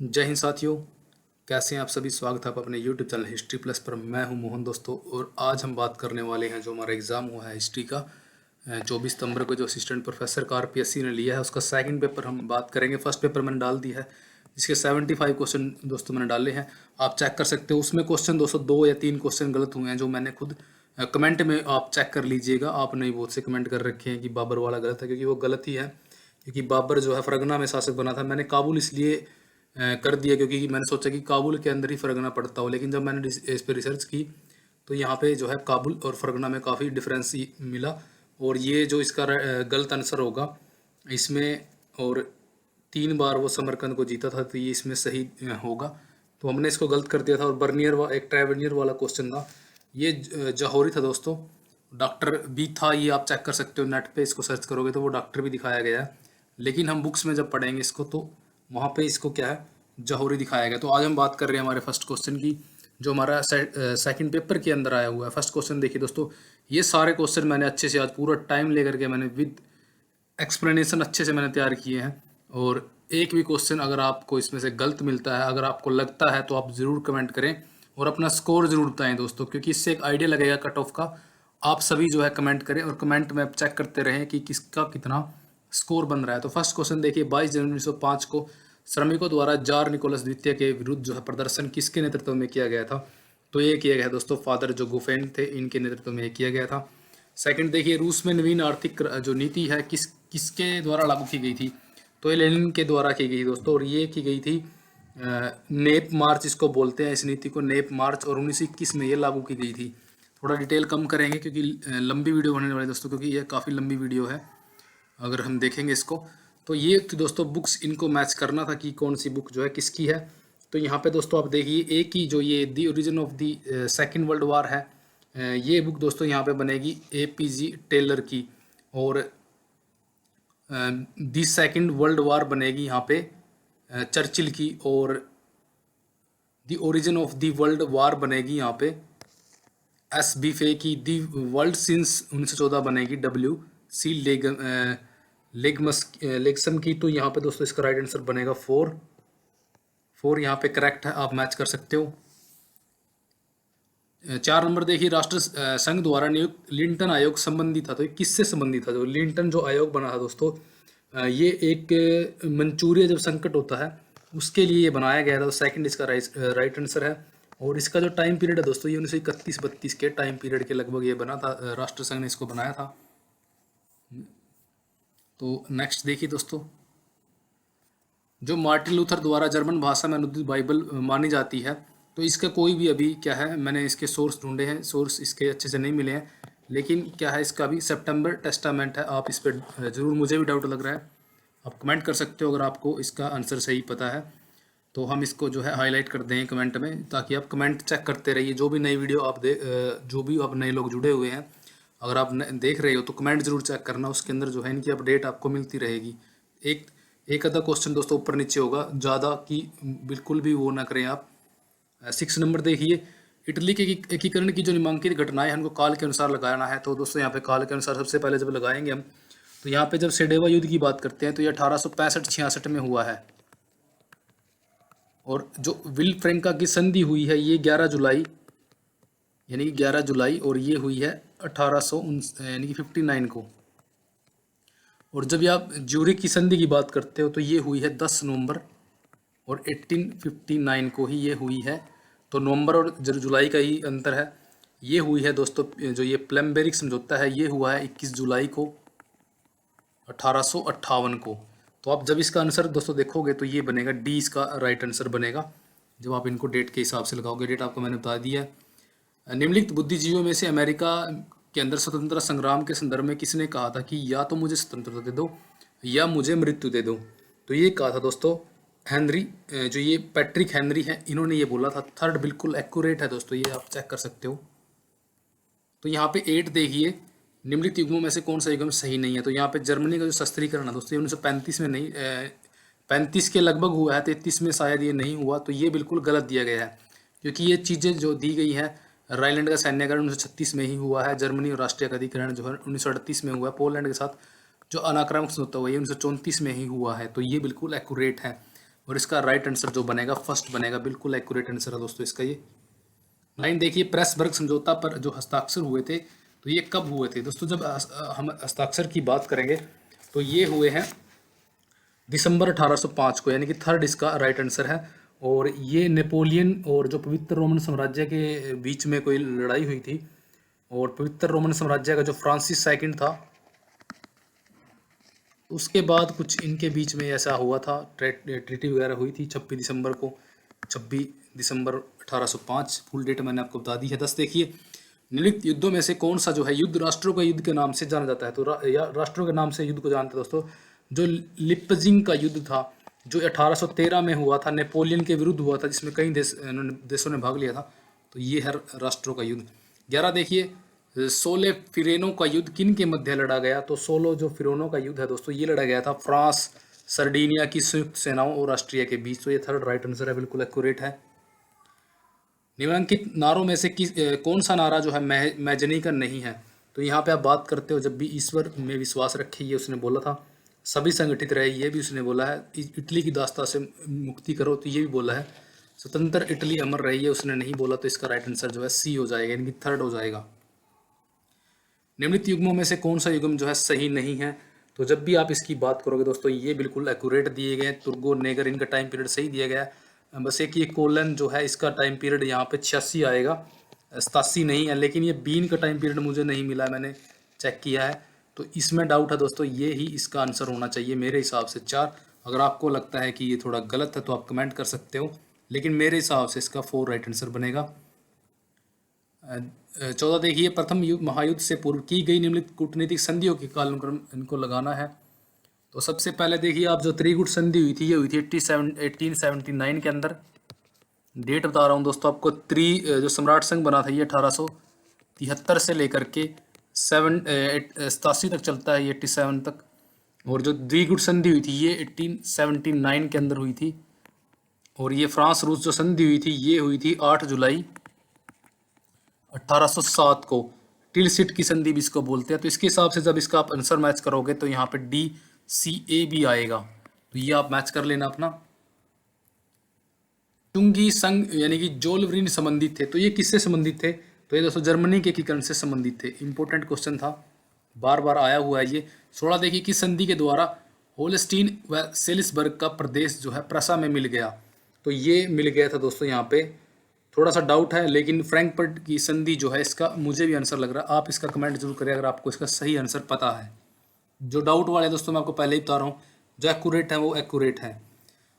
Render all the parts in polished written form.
जय हिंद साथियों। कैसे हैं आप सभी। स्वागत है आप अपने YouTube चैनल हिस्ट्री प्लस पर। मैं हूं मोहन दोस्तों, और आज हम बात करने वाले हैं जो हमारा एग्ज़ाम हुआ है हिस्ट्री का 24 सितंबर को, जो असिस्टेंट प्रोफेसर का RPSC ने लिया है, उसका सेकंड पेपर हम बात करेंगे। फर्स्ट पेपर मैंने डाल दिया है, जिसके 75 क्वेश्चन दोस्तों मैंने डाले हैं। आप चेक कर सकते हो। उसमें क्वेश्चन दोस्तों 2 या 3 क्वेश्चन गलत हुए हैं, जो मैंने खुद कमेंट में आप चेक कर लीजिएगा। आपने बहुत से कमेंट कर रखे हैं कि बाबर वाला गलत है, क्योंकि वो गलत ही है। क्योंकि बाबर जो है फरगना में शासक बना था। मैंने काबुल इसलिए कर दिया क्योंकि मैंने सोचा कि काबुल के अंदर ही फरगना पड़ता हो, लेकिन जब मैंने इस पर रिसर्च की तो यहाँ पे जो है काबुल और फरगना में काफ़ी डिफरेंस मिला। और ये जो इसका गलत आंसर होगा इसमें, और 3 बार वो समरकंद को जीता था, तो ये इसमें सही होगा। तो हमने इसको गलत कर दिया था। और एक ट्रेवेनियर वाला क्वेश्चन था, ये जौहरी था दोस्तों। डॉक्टर भी था, ये आप चेक कर सकते हो नेट पे, इसको सर्च करोगे तो वो डॉक्टर भी दिखाया गया है। लेकिन हम बुक्स में जब पढ़ेंगे इसको तो वहाँ पे इसको क्या है, जौहरी दिखाया गया। तो आज हम बात कर रहे हैं हमारे फर्स्ट क्वेश्चन की, जो हमारा सेकंड पेपर के अंदर आया हुआ है। फर्स्ट क्वेश्चन देखिए दोस्तों, ये सारे क्वेश्चन मैंने अच्छे से आज पूरा टाइम लेकर के मैंने विद एक्सप्लेनेशन अच्छे से मैंने तैयार किए हैं। और एक भी क्वेश्चन अगर आपको इसमें से गलत मिलता है, अगर आपको लगता है, तो आप ज़रूर कमेंट करें और अपना स्कोर ज़रूर बताएं दोस्तों, क्योंकि इससे एक आइडिया लगेगा कट ऑफ का। आप सभी जो है कमेंट करें और कमेंट में चेक करते रहें कि किसका कितना स्कोर बन रहा है। तो फर्स्ट क्वेश्चन देखिए, 22 जनवरी 1905 को श्रमिकों द्वारा जार निकोलस द्वितीय के विरुद्ध जो है प्रदर्शन किसके नेतृत्व में किया गया था। तो ये किया गया दोस्तों फादर जो गुफेन थे, इनके नेतृत्व में किया गया था। सेकंड देखिए, रूस में नवीन आर्थिक जो नीति है किसके द्वारा लागू की गई थी। तो ये लेनिन के द्वारा की गई दोस्तों, और ये की गई थी नेप मार्च इसको बोलते हैं, इस नीति को नेप मार्च, और 1921 में ये लागू की गई थी। थोड़ा डिटेल कम करेंगे क्योंकि लंबी वीडियो बनने वाली है दोस्तों, क्योंकि ये काफ़ी लंबी वीडियो है अगर हम देखेंगे इसको। तो ये तो दोस्तों बुक्स इनको मैच करना था कि कौन सी बुक जो है किसकी है। तो यहाँ पे दोस्तों आप देखिए, एक ही जो ये the origin of the second world war है, ये बुक दोस्तों यहाँ पे बनेगी APG टेलर की। और दी सेकेंड वर्ल्ड वार बनेगी यहाँ पे चर्चिल की। और the origin of the world war बनेगी यहाँ पे SB फे की। दी वर्ल्ड सिंस 1914 बनेगी WC लेगसन की। तो यहाँ पे दोस्तों इसका राइट आंसर बनेगा 4 यहाँ पे करेक्ट है, आप मैच कर सकते हो। 4 नंबर देखिए, राष्ट्र संघ द्वारा नियुक्त लिंटन आयोग संबंधी था। तो ये किससे संबंधित था। जो लिंटन जो आयोग बना था दोस्तों, ये एक मंचूरिया जब संकट होता है उसके लिए ये बनाया गया था। तो सेकंड इसका राइट आंसर है। और इसका जो टाइम पीरियड है दोस्तों, ये 1931-32 के टाइम पीरियड के लगभग ये बना था, राष्ट्र संघ ने इसको बनाया था। तो नेक्स्ट देखिए दोस्तों, जो मार्टिन लूथर द्वारा जर्मन भाषा में अनुदित बाइबल मानी जाती है, तो इसका कोई भी अभी क्या है, मैंने इसके सोर्स ढूंढे हैं, सोर्स इसके अच्छे से नहीं मिले हैं, लेकिन क्या है इसका भी सेप्टेम्बर टेस्टामेंट है। आप इस पर ज़रूर, मुझे भी डाउट लग रहा है, आप कमेंट कर सकते हो अगर आपको इसका आंसर सही पता है। तो हम इसको जो है हाईलाइट कर दें कमेंट में, ताकि आप कमेंट चेक करते रहिए। जो भी नई वीडियो आप जो भी आप नए लोग जुड़े हुए हैं, अगर आप देख रहे हो तो कमेंट जरूर चेक करना, उसके अंदर जो है इनकी अपडेट आपको मिलती रहेगी। एक एक आधा क्वेश्चन दोस्तों ऊपर नीचे होगा, ज़्यादा की बिल्कुल भी वो ना करें आप। 6 नंबर देखिए, इटली के एकीकरण की जो नामांकित घटनाएं हैं उनको काल के अनुसार लगाना है। तो दोस्तों यहाँ पे काल के अनुसार सबसे पहले जब लगाएंगे हम, तो यहाँ पे जब सेडेवा युद्ध की बात करते हैं तो ये 1865-66 में हुआ है। और जो विल फ्रेंका की संधि हुई है ये 11 जुलाई, यानी कि 11 जुलाई, और ये हुई है 1800 यानी कि 59 को। और जब आप ज्यूरिख की संधि की बात करते हो तो ये हुई है 10 नवंबर, और 1859 को ही ये हुई है। तो नवंबर और जुलाई का ही अंतर है। ये हुई है दोस्तों, जो ये प्लम्बेरिक समझौता है ये हुआ है 21 जुलाई को 1858 को। तो आप जब इसका आंसर दोस्तों देखोगे तो ये बनेगा डी, इसका राइट आंसर बनेगा, जब आप इनको डेट के हिसाब से लगाओगे। डेट आपको मैंने बता दिया है। निम्नलिखित बुद्धिजीवियों में से अमेरिका के अंदर स्वतंत्रता संग्राम के संदर्भ में किसने कहा था कि या तो मुझे स्वतंत्रता दे दो या मुझे मृत्यु दे दो। तो ये कहा था दोस्तों हेनरी, जो ये पैट्रिक हेनरी है, इन्होंने ये बोला था। थर्ड बिल्कुल एक्यूरेट है दोस्तों, ये आप चेक कर सकते हो। तो यहाँ पे 8 देखिए, निम्नलिखित युग्मों में से कौन सा युग्म सही नहीं है। तो यहाँ पे जर्मनी का जो शस्त्रीकरण है दोस्तों, 1935 में नहीं, 35 के लगभग हुआ है, 33 में शायद ये नहीं हुआ। तो ये बिल्कुल गलत दिया गया है, क्योंकि ये चीज़ें जो दी गई हैं, राइलैंड का सैन्यकरण 1936 में ही हुआ है। जर्मनी और राष्ट्रीय अधिकरण जो है 1938 में हुआ है। पोलैंड के साथ जो अनाक्रामक समझौता हुआ है 1934 में ही हुआ है। तो ये बिल्कुल एक्यूरेट है। और इसका राइट आंसर जो बनेगा फर्स्ट बनेगा, बिल्कुल एक्यूरेट आंसर है दोस्तों इसका। ये लाइन देखिए, प्रेसबर्ग समझौता पर जो हस्ताक्षर हुए थे तो ये कब हुए थे दोस्तों? जब हम हस्ताक्षर की बात करेंगे तो ये हुए हैं दिसंबर 1805 को, यानी कि थर्ड इसका राइट आंसर है। और ये नेपोलियन और जो पवित्र रोमन साम्राज्य के बीच में कोई लड़ाई हुई थी, और पवित्र रोमन साम्राज्य का जो फ्रांसिस सेकंड था, उसके बाद कुछ इनके बीच में ऐसा हुआ था, ट्रीटी वगैरह हुई थी 26 दिसंबर को, 26 दिसंबर 1805। फुल डेट मैंने आपको बता दी है। 10 देखिए, निम्नलिखित युद्धों में से कौन सा जो है युद्ध राष्ट्रों का युद्ध के नाम से जाना जाता है? तो राष्ट्रों के नाम से युद्ध को जानते हैं दोस्तों। जो लिप्जिंग का युद्ध था, जो 1813 में हुआ था, नेपोलियन के विरुद्ध हुआ था, जिसमें कई देशों ने भाग लिया था, तो ये है राष्ट्रों का युद्ध। 11 देखिए, 16 फिरेनों का युद्ध किन के मध्य लड़ा गया? तो 16 जो फिरेनों का युद्ध है दोस्तों, ये लड़ा गया था फ्रांस, सर्डिनिया की संयुक्त सेनाओं और ऑस्ट्रिया के बीच। तो ये थर्ड राइट आंसर है, बिल्कुल एक्यूरेट है। निम्नलिखित नारों में से कौन सा नारा जो है मैजनी का नहीं है? तो यहाँ पे आप बात करते हो, जब भी ईश्वर में विश्वास रखे, ये उसने बोला था। सभी संगठित रहे, ये भी उसने बोला है। इटली की दास्ता से मुक्ति करो, तो ये भी बोला है। स्वतंत्र इटली अमर रही है, उसने नहीं बोला। तो इसका राइट आंसर जो है सी हो जाएगा, यानी कि थर्ड हो जाएगा। निम्नलिखित युग्मों में से कौन सा युग्म जो है सही नहीं है? तो जब भी आप इसकी बात करोगे दोस्तों, ये बिल्कुल एक्यूरेट दिए गए। तुर्गो नेगर, इनका टाइम पीरियड सही दिया गया है। बस एक ये कोलन जो है, इसका टाइम पीरियड यहाँ पे 86 आएगा, 87 नहीं है। लेकिन ये बीन का टाइम पीरियड मुझे नहीं मिला, मैंने चेक किया है, तो इसमें डाउट है दोस्तों। ये ही इसका आंसर होना चाहिए मेरे हिसाब से 4। अगर आपको लगता है कि ये थोड़ा गलत है तो आप कमेंट कर सकते हो, लेकिन मेरे हिसाब से इसका 4 राइट आंसर बनेगा। 14 देखिए, प्रथम महायुद्ध से पूर्व की गई निम्नलिखित कूटनीतिक संधियों की कालक्रम इनको लगाना है। तो सबसे पहले देखिए, आप जो त्रिगुट संधि हुई थी, ये हुई थी 1879 के अंदर। डेट बता रहा हूँ दोस्तों आपको। जो सम्राट संघ बना था, ये 1873 से लेकर के 87 तक चलता है, ये 87 तक। और जो द्विगुट संधि हुई थी, ये 1879 के अंदर हुई थी। और ये फ्रांस रूस जो संधि हुई थी, ये हुई थी 8 जुलाई 1807 को। टिलसिट की संधि भी इसको बोलते हैं। तो इसके हिसाब से जब इसका आप आंसर मैच करोगे तो यहाँ पे DCA भी आएगा, तो ये आप मैच कर लेना अपना। चुंगी संघ यानी कि जोलवरीन संबंधित थे, तो ये किससे संबंधित थे? तो ये दोस्तों जर्मनी के एकीकरण से संबंधित थे। इंपॉर्टेंट क्वेश्चन था, बार बार आया हुआ है ये। 16 देखिए, किस संधि के द्वारा होल्स्टीन व सेलिसबर्ग का प्रदेश जो है प्रसा में मिल गया? तो ये मिल गया था दोस्तों, यहाँ पे थोड़ा सा डाउट है, लेकिन फ्रैंकफर्ट की संधि जो है, इसका मुझे भी आंसर लग रहा है। आप इसका कमेंट जरूर करें अगर आपको इसका सही आंसर पता है। जो डाउट वाले दोस्तों, मैं आपको पहले ही बता रहा हूँ, जो एक्यूरेट है वो एक्यूरेट है।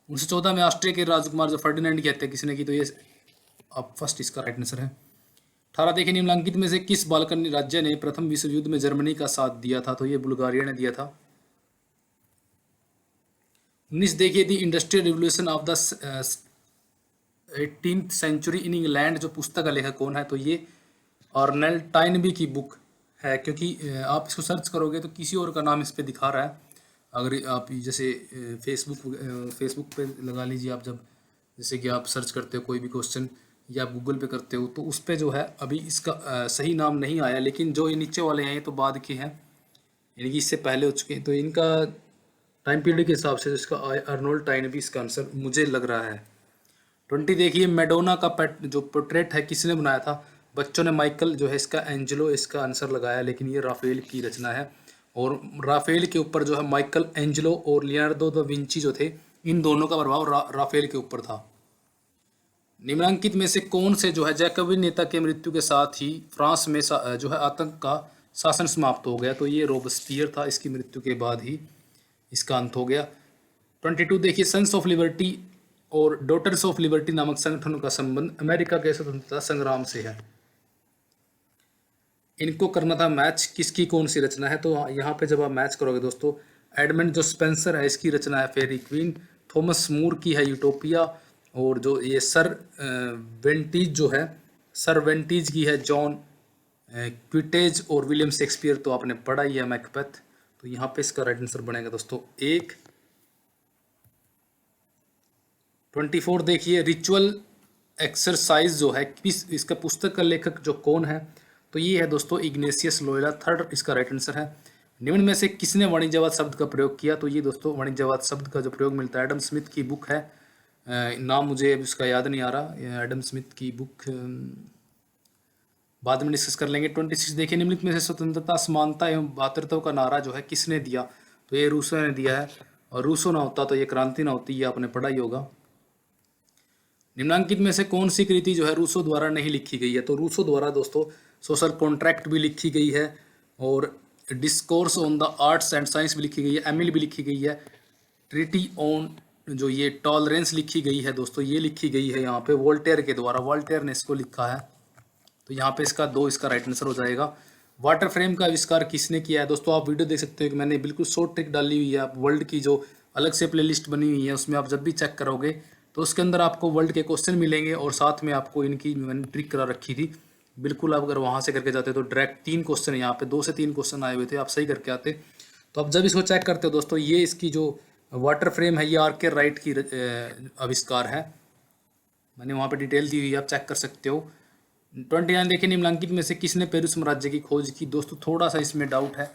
1914 में ऑस्ट्रिया के राजकुमार जो फर्डिनेंड की हत्या किसने की? तो ये अब फर्स्ट इसका राइट आंसर है। 18 देखिए, निम्नलिखित में से किस बाल्कन राज्य ने प्रथम विश्व युद्ध में जर्मनी का साथ दिया था? तो ये बुल्गारिया ने दिया था। 19 देखिए, the industrial revolution of the 18th century in England, जो पुस्तक का लेखक कौन है? तो ये अर्नेल्ड टाइनबी की बुक है, क्योंकि आप इसको सर्च करोगे तो किसी और का नाम इस पे दिखा रहा है। अगर आप जैसे फेसबुक पे लगा लीजिए आप, जब जैसे कि आप सर्च करते हो कोई भी क्वेश्चन या आप गूगल पे करते हो, तो उस पे जो है अभी इसका सही नाम नहीं आया। लेकिन जो ये नीचे वाले हैं, ये तो बाद के हैं, यानी कि इससे पहले हो चुके हैं। तो इनका टाइम पीरियड के हिसाब से इसका अर्नोल्ड टाइनबी इसका आंसर मुझे लग रहा है। 20 देखिए, मैडोना का जो पोर्ट्रेट है किसने बनाया था? बच्चों ने माइकल जो है इसका एंजेलो इसका आंसर लगाया, लेकिन ये राफेल की रचना है। और राफेल के ऊपर जो है माइकल एंजेलो और लियोनार्डो दा विंची जो थे, इन दोनों का प्रभाव राफेल के ऊपर था। निम्नलिखित में से कौन से जो है जैकबिन नेता के मृत्यु के साथ ही फ्रांस में जो है आतंक का शासन समाप्त हो गया? तो ये रोबस्पियर था, इसकी मृत्यु के बाद ही इसका अंत हो गया। 22 देखिए, सन्स ऑफ लिबर्टी और डॉटर्स ऑफ लिबर्टी नामक संगठनों का संबंध अमेरिका के स्वतंत्रता संग्राम से है। इनको करना था मैच, किसकी कौन सी रचना है? तो यहाँ पे जब आप मैच करोगे दोस्तों, एडमंड जो स्पेंसर है, इसकी रचना है फेरी क्वीन। थॉमस मूर की है यूटोपिया। और जो ये सर वेंटीज जो है, सर वेंटीज की है जॉन क्विटेज। और विलियम शेक्सपियर तो आपने पढ़ा ही है, मैकबेथ। तो यहाँ पे इसका राइट आंसर बनेगा दोस्तों 1। 24 देखिए, रिचुअल एक्सरसाइज जो है किस इसका पुस्तक का लेखक जो कौन है? तो ये है दोस्तों इग्नेशियस लोयोला, थर्ड इसका राइट आंसर है। निम्न में से किसने वाणिज्यवाद शब्द का प्रयोग किया? तो ये दोस्तों वाणिज्यवाद शब्द का जो प्रयोग मिलता है, एडम स्मिथ की बुक है नाम मुझे अब इसका याद नहीं आ रहा, एडम स्मिथ की बुक, बाद में डिस्कस कर लेंगे। 26 देखिए, निम्नलिखित में से स्वतंत्रता, समानता एवं भ्रातृत्व का नारा जो है किसने दिया? तो ये रूसो ने दिया है, और रूसो ना होता तो ये क्रांति ना होती, ये आपने पढ़ा ही होगा। निम्नांकित में से कौन सी कृति जो है रूसो द्वारा नहीं लिखी गई है? तो रूसो द्वारा दोस्तों सोशल कॉन्ट्रैक्ट भी लिखी गई है, और discourse on the arts and science भी लिखी गई है, एमिल भी लिखी गई है, ट्रीटी ऑन जो ये टॉलरेंस लिखी गई है दोस्तों, ये लिखी गई है यहाँ पे वोल्टेयर के द्वारा, वोल्टेयर ने इसको लिखा है। तो यहाँ पे इसका राइट आंसर हो जाएगा। वाटर फ्रेम का आविष्कार किसने किया है? दोस्तों आप वीडियो देख सकते हो कि मैंने बिल्कुल शॉर्ट ट्रिक डाली हुई है, आप वर्ल्ड की जो अलग से प्लेलिस्ट बनी हुई है उसमें आप जब भी चेक करोगे तो उसके अंदर आपको वर्ल्ड के क्वेश्चन मिलेंगे, और साथ में आपको इनकी मैंने ट्रिक करा रखी थी। बिल्कुल आप अगर वहाँ से करके जाते तो डायरेक्ट 3 क्वेश्चन, यहाँ पे 2 से 3 क्वेश्चन आए हुए थे, आप सही करके आते। तो आप जब इसको चेक करते हो दोस्तों, ये इसकी जो वाटर फ्रेम है ये आर्के राइट की आविष्कार है, मैंने वहाँ पे डिटेल दी हुई है, आप चेक कर सकते हो। 29 देखिए, निम्नलिखित में से किसने पेरू साम्राज्य की खोज की? दोस्तों थोड़ा सा इसमें डाउट है,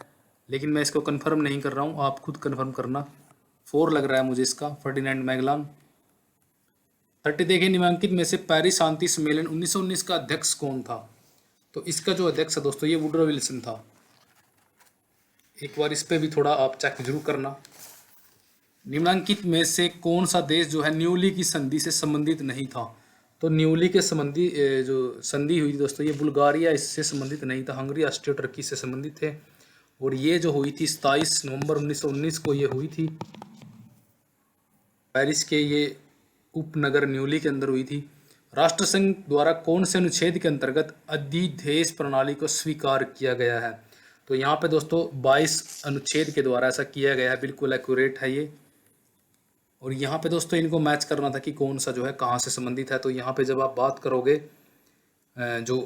लेकिन मैं इसको कंफर्म नहीं कर रहा हूँ, आप खुद कंफर्म करना। 4 लग रहा है मुझे इसका, फर्डिनेंड मैगलान। 30 देखिए, निम्नलिखित में से पेरिस शांति सम्मेलन 1919 का अध्यक्ष कौन था? तो इसका जो अध्यक्ष है दोस्तों ये वुडरो विल्सन था। एक बार इस पे भी थोड़ा आप चेक जरूर करना। निम्नलिखित में से कौन सा देश जो है न्यूली की संधि से संबंधित नहीं था? तो न्यूली के संबंधी जो संधि हुई थी दोस्तों, ये बुल्गारिया इससे संबंधित नहीं था, हंगरी, ऑस्ट्रिया, टर्की से संबंधित थे, और ये जो हुई थी 27 नवंबर 1919 को ये हुई थी, पेरिस के ये उपनगर न्यूली के अंदर हुई थी। राष्ट्रसंघ द्वारा कौन से अनुच्छेद के अंतर्गत अधिदेश प्रणाली को स्वीकार किया गया है? तो यहाँ पे दोस्तों 22 अनुच्छेद के द्वारा ऐसा किया गया है, बिल्कुल एक्यूरेट है ये। और यहाँ पे दोस्तों इनको मैच करना था कि कौन सा जो है कहाँ से संबंधित है। तो यहाँ पे जब आप बात करोगे जो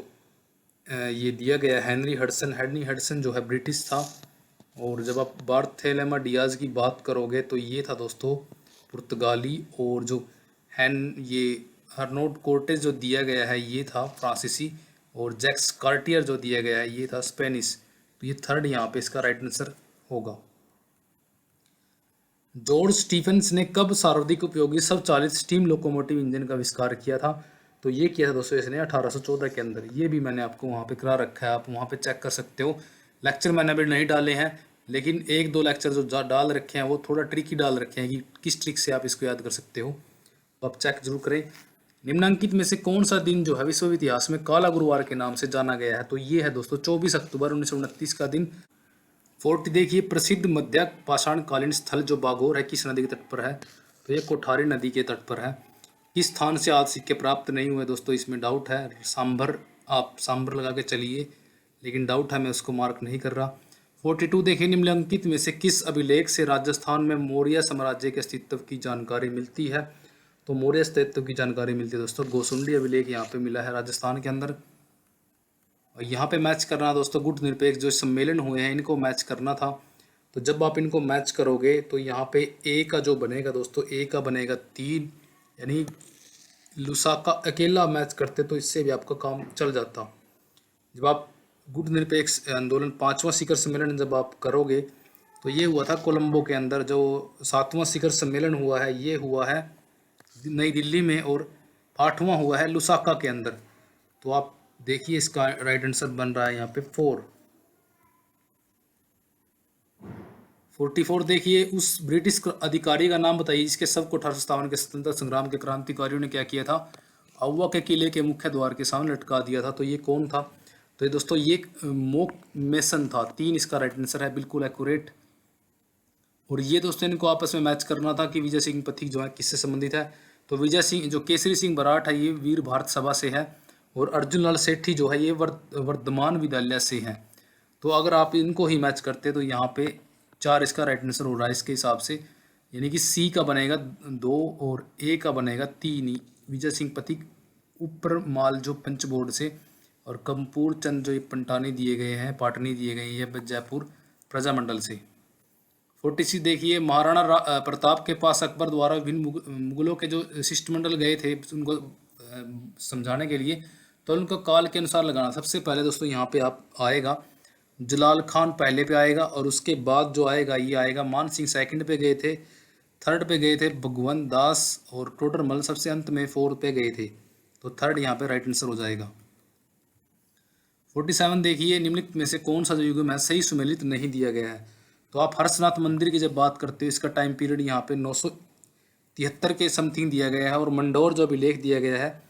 ये दिया गया है हेनरी हडसन जो है ब्रिटिश था, और जब आप बार्थेलेमा डियाज की बात करोगे तो ये था दोस्तों पुर्तगाली, और जो ये हरनोट कोर्टेज जो दिया गया है ये था फ्रांसीसी, और जैक्स कार्टियर जो दिया गया है ये था स्पेनिश। तो ये थर्ड यहाँ पे इसका राइट आंसर होगा। जॉर्ज स्टीफेंस ने कब सर्वाधिक उपयोगी स्वचालित स्टीम लोकोमोटिव इंजन का आविष्कार किया था? तो ये किया था दोस्तों इसने 1814 के अंदर। ये भी मैंने आपको वहाँ पे करा रखा है, आप वहाँ पे चेक कर सकते हो। लेक्चर मैंने अभी नहीं डाले हैं, लेकिन 1-2 लेक्चर जो डाल रखे हैं वो थोड़ा ट्रिकी डाल रखे हैं कि किस ट्रिक से आप इसको याद कर सकते हो, तो आप चेक जरूर करें। निम्नलिखित में से कौन सा दिन जो है विश्व इतिहास में काला गुरुवार के नाम से जाना गया है? तो ये है दोस्तों 24 अक्टूबर 1929 का दिन। 40 देखिए, प्रसिद्ध मध्य पाषाणकालीन स्थल जो बागोर है किस नदी के तट पर है? तो ये कोठारी नदी के तट पर है। किस स्थान से आज सिक्के प्राप्त नहीं हुए? दोस्तों इसमें डाउट है, सांभर, आप सांभर लगा के चलिए, लेकिन डाउट है, मैं उसको मार्क नहीं कर रहा। 42 देखिए, निम्नलिखित में से किस अभिलेख से राजस्थान में मौर्य साम्राज्य के अस्तित्व की जानकारी मिलती है? तो मौर्य अस्तित्व की जानकारी मिलती है दोस्तों गोसुंडी अभिलेख यहाँ पे मिला है राजस्थान के अंदर। और यहाँ पे मैच करना दोस्तों गुट निरपेक्ष जो सम्मेलन हुए हैं इनको मैच करना था। तो जब आप इनको मैच करोगे तो यहाँ पे ए का जो बनेगा दोस्तों, ए का बनेगा 3, यानी लुसाका अकेला मैच करते तो इससे भी आपका काम चल जाता। जब आप गुट निरपेक्ष आंदोलन 5वां शिखर सम्मेलन जब आप करोगे तो ये हुआ था कोलंबो के अंदर। जो 7वां शिखर सम्मेलन हुआ है ये हुआ है नई दिल्ली में, और 8वां हुआ है लुसाका के अंदर। तो आप देखिए इसका राइट आंसर बन रहा है यहाँ पे 4। 44 देखिए, उस ब्रिटिश अधिकारी का नाम बताइए जिसके शव को 1857 के स्वतंत्रता संग्राम के क्रांतिकारियों ने क्या किया था? आउवा के किले के मुख्य द्वार के सामने लटका दिया था। तो ये कौन था? तो ये दोस्तों ये मोक मेसन था। 3 इसका राइट आंसर है, बिल्कुल एक्यूरेट। और ये दोस्तों इनको आपस में मैच करना था कि विजय सिंह पथिक जो है किससे संबंधित है? तो विजय सिंह जो केसरी सिंह बराट है ये वीर भारत सभा से है, और अर्जुन लाल सेठी जो है ये वर्धमान विद्यालय से हैं। तो अगर आप इनको ही मैच करते तो यहाँ पे 4 इसका राइट आंसर हो रहा है इसके हिसाब से, यानी कि सी का बनेगा 2 और ए का बनेगा 3 विजय सिंह पथिक ऊपर माल जो पंचबोर्ड से, और कंपूर चंद जो ये पंटानी दिए गए हैं, पाटनी दिए गए हैं जयपुर प्रजामंडल से। 46 देखिए, महाराणा प्रताप के पास अकबर द्वारा विभिन्न मुगलों के जो शिष्टमंडल गए थे उनको समझाने के लिए, तो उनको काल के अनुसार लगाना। सबसे पहले दोस्तों यहाँ पे आप आएगा जलाल खान पहले पे आएगा, और उसके बाद जो आएगा ये आएगा मान सिंह सेकंड पे गए थे, थर्ड पे गए थे भगवंत दास और टोडरमल सबसे अंत में फोर्थ पे गए थे, तो थर्ड यहाँ पे राइट आंसर हो जाएगा। 47 देखिए, निम्नलिखित में से कौन सा जो युग्म है सही सुमेलित नहीं दिया गया है। तो आप हर्षनाथ मंदिर की जब बात करते हो, इसका टाइम पीरियड यहाँ पे 973 के समथिंग दिया गया है, और मंडोर जो अभिलेख दिया गया है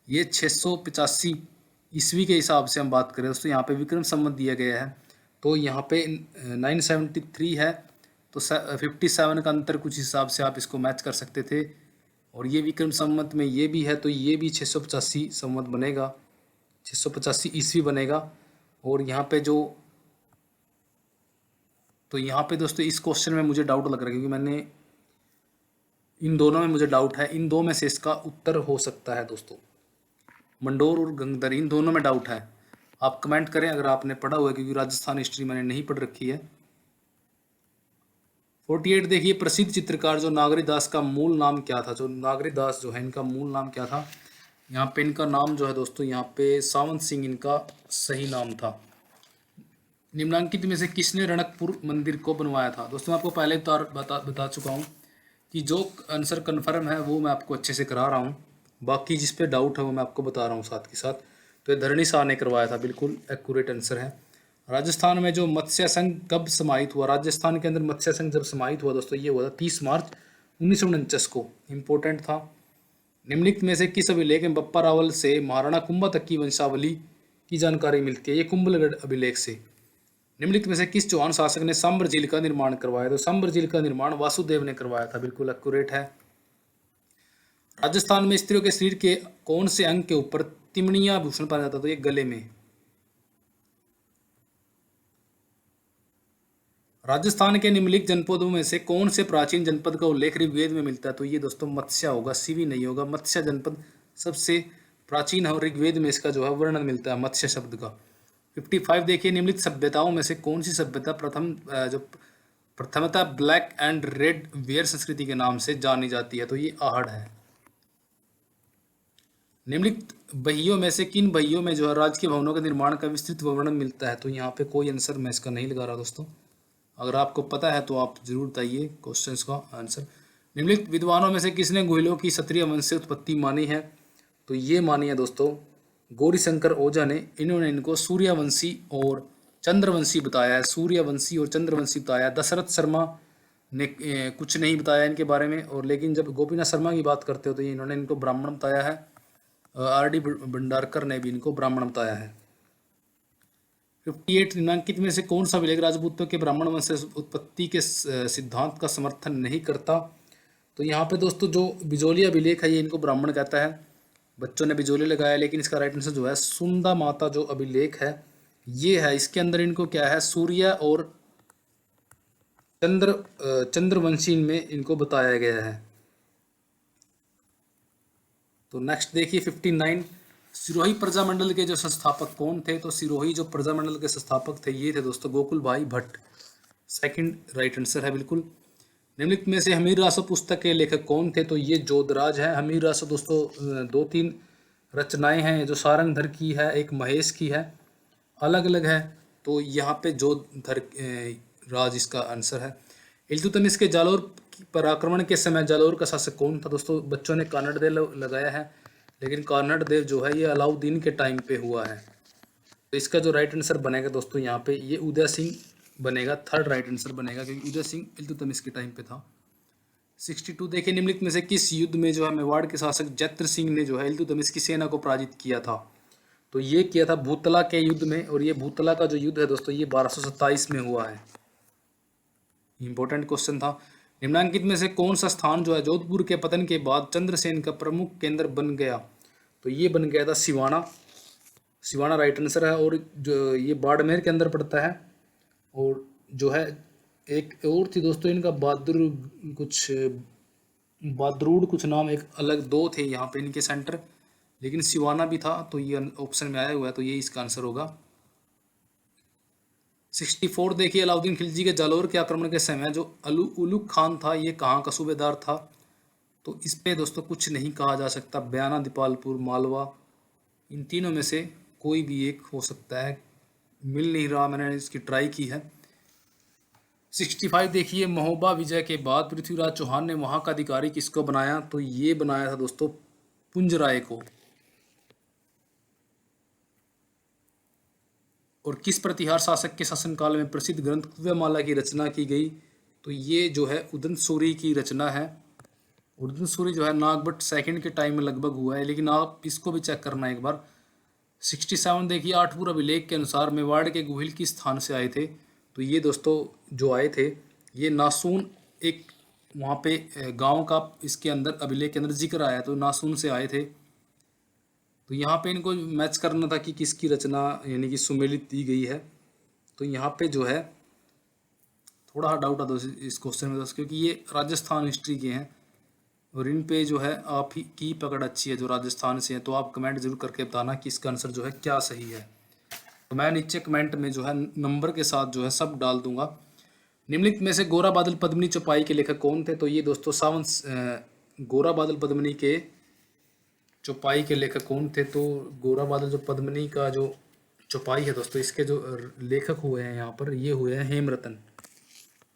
ये 685 ईस्वी के हिसाब से हम बात करें दोस्तों, यहाँ पे विक्रम संवत दिया गया है, तो यहाँ पे 973 है, तो 57 का अंतर कुछ हिसाब से आप इसको मैच कर सकते थे, और ये विक्रम संवत में ये भी है, तो ये भी 685 संवत बनेगा, 685 ईस्वी बनेगा। और यहाँ पे जो, तो यहाँ पे दोस्तों इस क्वेश्चन में मुझे डाउट लग रहा है, क्योंकि मैंने इन दोनों में मुझे डाउट है, इन दो में से इसका उत्तर हो सकता है दोस्तों, मंडोर और गंगदर, इन दोनों में डाउट है। आप कमेंट करें अगर आपने पढ़ा हुआ है, क्योंकि राजस्थान हिस्ट्री मैंने नहीं पढ़ रखी है। 48 देखिए, प्रसिद्ध चित्रकार जो नागरीदास का मूल नाम क्या था। जो नागरीदास जो है इनका मूल नाम क्या था, यहाँ पे इनका नाम जो है दोस्तों, यहाँ पे सावंत सिंह इनका सही नाम था। निम्नांकित में से किसने रणकपुर मंदिर को बनवाया था। दोस्तों मैं आपको पहले बता चुका हूँ कि जो आंसर कन्फर्म है वो मैं आपको अच्छे से करा रहा हूँ, बाकी जिस पे डाउट है वो मैं आपको बता रहा हूँ साथ के साथ। तो ये धरणी शाह ने करवाया था, बिल्कुल एक्यूरेट आंसर है। राजस्थान में जो मत्स्य संघ कब समाहित हुआ। राजस्थान के अंदर मत्स्य संघ जब समाहित हुआ दोस्तों, ये हुआ था 30 मार्च 1949 को, इम्पोर्टेंट था। निम्नलिखित में से किस अभिलेख में बप्पा रावल से महाराणा कुंभा तक की वंशावली की जानकारी मिलती है। ये कुंभलगढ़ अभिलेख से। निम्नलिखित में से किस चौहान शासक ने सांबर झील का निर्माण करवाया। तो सांबर झील का निर्माण वासुदेव ने करवाया था, बिल्कुल एक्यूरेट है। राजस्थान में स्त्रियों के शरीर के कौन से अंग के ऊपर तिमणिया भूषण पाया जाता था। तो ये गले में। राजस्थान के निम्नलिखित जनपदों में से कौन से प्राचीन जनपद का उल्लेख ऋग्वेद में मिलता है। तो ये दोस्तों मत्स्य होगा, सीवी नहीं होगा। मत्स्य जनपद सबसे प्राचीन है और ऋग्वेद में इसका जो है वर्णन मिलता है मत्स्य शब्द का। 55 देखिए, निम्नलिखित सभ्यताओं में से कौन सी सभ्यता जो प्रथमतः ब्लैक एंड रेड वेयर संस्कृति के नाम से जानी जाती है। तो ये आहड़ है। निम्नलिखित बहियों में से किन बहियों में जो है राजकीय भवनों के निर्माण का विस्तृत वर्णन मिलता है। तो यहाँ पे कोई आंसर मैं इसका नहीं लगा रहा दोस्तों, अगर आपको पता है तो आप जरूर बताइए क्वेश्चंस का आंसर। निम्नलिखित विद्वानों में से किसने गोहिलों की क्षत्रिय वंश से उत्पत्ति मानी है। तो ये मानी है दोस्तों गौरीशंकर ओझा ने। इन्होंने इनको सूर्यवंशी और चंद्रवंशी बताया है, सूर्यवंशी और चंद्रवंशी बताया। दशरथ शर्मा ने कुछ नहीं बताया इनके बारे में, और लेकिन जब गोपीनाथ शर्मा की बात करते हो तो ये इन्होंने इनको ब्राह्मण बताया है। आर.डी. भंडारकर ने भी इनको ब्राह्मण बताया है। 58 निम्नांकित में से कौन सा अभिलेख राजपूतों के ब्राह्मण वंश से उत्पत्ति के सिद्धांत का समर्थन नहीं करता। तो यहाँ पे दोस्तों जो बिजोली अभिलेख है ये इनको ब्राह्मण कहता है, बच्चों ने बिजोली लगाया, लेकिन इसका राइट आंसर जो है सुंदा माता जो अभिलेख है ये है। इसके अंदर इनको क्या है, सूर्य और चंद्रवंशी में इनको बताया गया है। तो नेक्स्ट देखिए 59, सिरोही प्रजामंडल के जो संस्थापक कौन थे। तो सिरोही जो प्रजामंडल के संस्थापक थे ये थे दोस्तों गोकुल भाई भट्ट, सेकंड राइट आंसर है बिल्कुल। निम्नलिखित में से हमीर रासो पुस्तक के लेखक कौन थे। तो ये जोधराज है। हमीर रासो दोस्तों 2-3 रचनाएं हैं, जो सारंगधर की है, एक महेश की है, अलग अलग है। तो यहाँ पे जोधर राज इसका आंसर है। इल्तुतमिश के जालोर पर आक्रमण के समय जालोर का शासक कौन था। दोस्तों बच्चों ने कानड़ देव लगाया है, लेकिन कानड़ देव जो है ये अलाउद्दीन के टाइम पे हुआ है। तो इसका जो राइट आंसर बनेगा दोस्तों यहाँ पे ये उदय सिंह बनेगा, थर्ड राइट आंसर बनेगा, क्योंकि उदय सिंह इल्तुतमिश के टाइम पे था। 62 देखिए, निम्नलिखित में से किस युद्ध में जो है मेवाड़ के शासक जैत्र सिंह ने जो है इल्तुतमिश की सेना को पराजित किया था। तो ये किया था भूतला के युद्ध में, और ये भूतला का जो युद्ध है दोस्तों ये 1227 में हुआ है। इंपॉर्टेंट क्वेश्चन था। निम्नांकित में से कौन सा स्थान जो है जोधपुर के पतन के बाद चंद्रसेन का प्रमुख केंद्र बन गया। तो ये बन गया था सिवाना, सिवाना राइट आंसर है। और जो ये बाड़मेर के अंदर पड़ता है। और जो है एक और थी दोस्तों इनका बहादुर कुछ नाम, एक अलग दो थे यहाँ पे इनके सेंटर, लेकिन सिवाना भी था, तो ये ऑप्शन में आया हुआ है, तो ये इसका आंसर होगा। 64 देखिए, अलाउद्दीन खिलजी के जालोर के आक्रमण के समय जो उलुग खान था ये कहाँ का सूबेदार था। तो इस पे दोस्तों कुछ नहीं कहा जा सकता, बयाना, दीपालपुर, मालवा, इन तीनों में से कोई भी एक हो सकता है, मिल नहीं रहा, मैंने इसकी ट्राई की है। 65 देखिए, महोबा विजय के बाद पृथ्वीराज चौहान ने वहां का अधिकारी किसको बनाया, तो ये बनाया था दोस्तों पुंजराय को। और किस प्रतिहार शासक के शासनकाल में प्रसिद्ध ग्रंथ कुव्यमाला की रचना की गई, तो ये जो है उदयसूरी की रचना है। उदयसूरी जो है नागभट्ट सेकंड के टाइम में लगभग हुआ है, लेकिन आप इसको भी चेक करना एक बार। 67 देखिए, आठपुर अभिलेख के अनुसार मेवाड़ के गुहिल किस स्थान से आए थे, तो ये दोस्तों जो आए थे ये नासून, एक वहाँ पे गांव का इसके अंदर अभिलेख के अंदर जिक्र आया, तो नासून से आए थे। तो यहाँ पे इनको मैच करना था कि किसकी रचना यानी कि सुमेलित दी गई है। तो यहाँ पे जो है थोड़ा डाउट आता है इस क्वेश्चन में दोस्तों, क्योंकि ये राजस्थान हिस्ट्री के हैं और इन पे जो है आप ही की पकड़ अच्छी है जो राजस्थान से है। तो आप कमेंट जरूर करके बताना कि इसका आंसर जो है क्या सही है। तो मैं नीचे कमेंट में जो है नंबर के साथ जो है सब डाल दूंगा। निम्नलिखित में से गोरा बादल पद्मिनी चौपाई के लेखक कौन थे, तो ये दोस्तों गोरा बादल पद्मिनी के चौपाई के लेखक कौन थे, तो गोरा बादल जो पद्मिनी का जो चौपाई है दोस्तों, इसके जो लेखक हुए हैं यहाँ पर ये हुए हैं हेमरतन।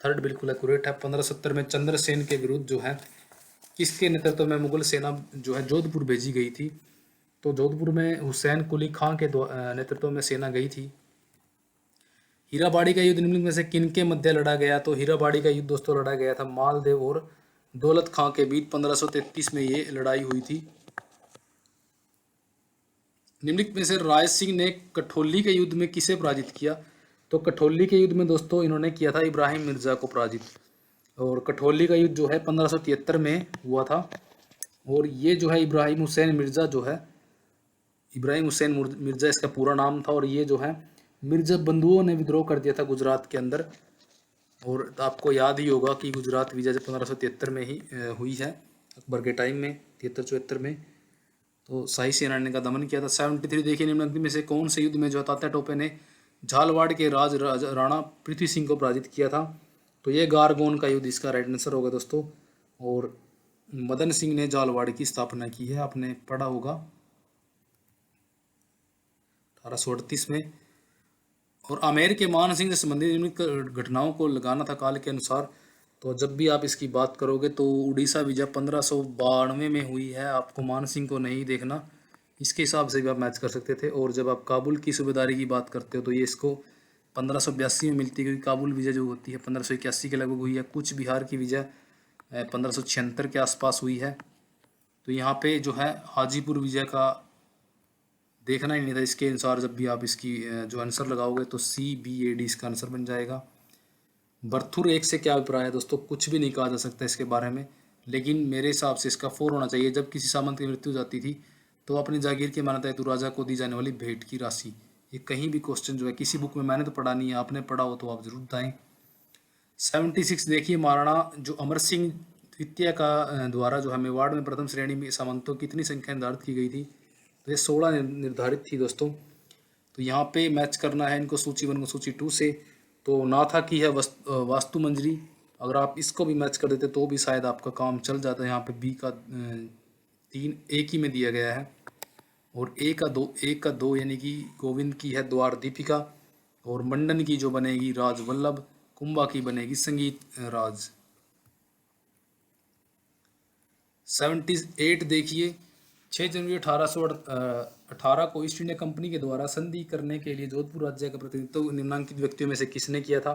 थर्ड बिल्कुल एक्यूरेट है। 1570 में चंद्रसेन के विरुद्ध जो है किसके नेतृत्व में मुगल सेना जो है जोधपुर भेजी गई थी, तो जोधपुर में हुसैन कुली खां के नेतृत्व में सेना गई थी। हीराबाड़ी का युद्ध निम्नलिखित में से किनके मध्य लड़ा गया, तो हीराबाड़ी का युद्ध दोस्तों लड़ा गया था मालदेव और दौलत खां के बीच 1533 में ये लड़ाई हुई थी। निम्नलिखित में से राय सिंह ने कठौली के युद्ध में किसे पराजित किया, तो कठौली के युद्ध में दोस्तों इन्होंने किया था इब्राहिम मिर्जा को पराजित। और कठौली का युद्ध जो है 1573 में हुआ था। और ये जो है इब्राहिम हुसैन मिर्जा जो है, इब्राहिम हुसैन मिर्जा इसका पूरा नाम था। और ये जो है मिर्जा बंधुओं ने विद्रोह कर दिया था गुजरात के अंदर। और आपको याद ही होगा कि गुजरात विजय 1573 में ही हुई है अकबर के टाइम में, 73-74 में। तो शाही सेना ने का दमन किया था। 73 देखिए, निम्नलिखित में से कौन से युद्ध में जो तात्या टोपे ने झालवाड़ के राणा पृथ्वी सिंह को पराजित किया था, तो ये गारगोन का युद्ध इसका राइट आंसर होगा दोस्तों। और मदन सिंह ने झालवाड़ की स्थापना की है, आपने पढ़ा होगा 1838 में। और आमेर के मान सिंह से संबंधित घटनाओं को लगाना था काल के अनुसार, तो जब भी आप इसकी बात करोगे तो उड़ीसा विजय 1592 में हुई है, आपको मान सिंह को नहीं देखना, इसके हिसाब से भी आप मैच कर सकते थे। और जब आप काबुल की सूबेदारी की बात करते हो तो ये इसको 1582 में मिलती है, क्योंकि काबुल विजय जो होती है 1581 के लगभग हुई है। कुछ बिहार की विजय 1576 के आसपास हुई है। तो यहाँ पे जो है हाजीपुर विजय का देखना ही नहीं था इसके अनुसार। जब भी आप इसकी जो आंसर लगाओगे तो CBAD इसका आंसर बन जाएगा। बर्थुर एक से क्या अभिप्राय है दोस्तों, कुछ भी नहीं कहा जा सकता इसके बारे में, लेकिन मेरे हिसाब से इसका 4 होना चाहिए। जब किसी सामंत की मृत्यु हो जाती थी तो अपनी जागीर की मान्यता हेतु राजा को दी जाने वाली भेंट की राशि। ये कहीं भी क्वेश्चन जो है किसी बुक में मैंने तो पढ़ा नहीं है, आपने पढ़ा हो तो आप जरूर बताएं। 76 देखिए, महाराणा जो अमर सिंह द्वितीय का द्वारा जो है मेवाड़ में प्रथम श्रेणी में सामंतों की कितनी संख्या निर्धारित की गई थी, तो ये 16 निर्धारित थी दोस्तों। तो यहाँ पे मैच करना है इनको सूची 1 को सूची 2 से। तो नाथा की है वास्तु मंजरी, अगर आप इसको भी मैच कर देते तो भी शायद आपका काम चल जाता है। यहाँ पे बी का 3 एक ही में दिया गया है। और एक का दो यानी कि गोविंद की है द्वार दीपिका, और मंडन की जो बनेगी राज वल्लभ, कुंभा की बनेगी संगीत राज। 78 देखिए, 6 जनवरी 1818 को ईस्ट इंडिया कंपनी के द्वारा संधि करने के लिए जोधपुर राज्य का प्रतिनिधित्व निम्नलिखित व्यक्तियों में से किसने किया था,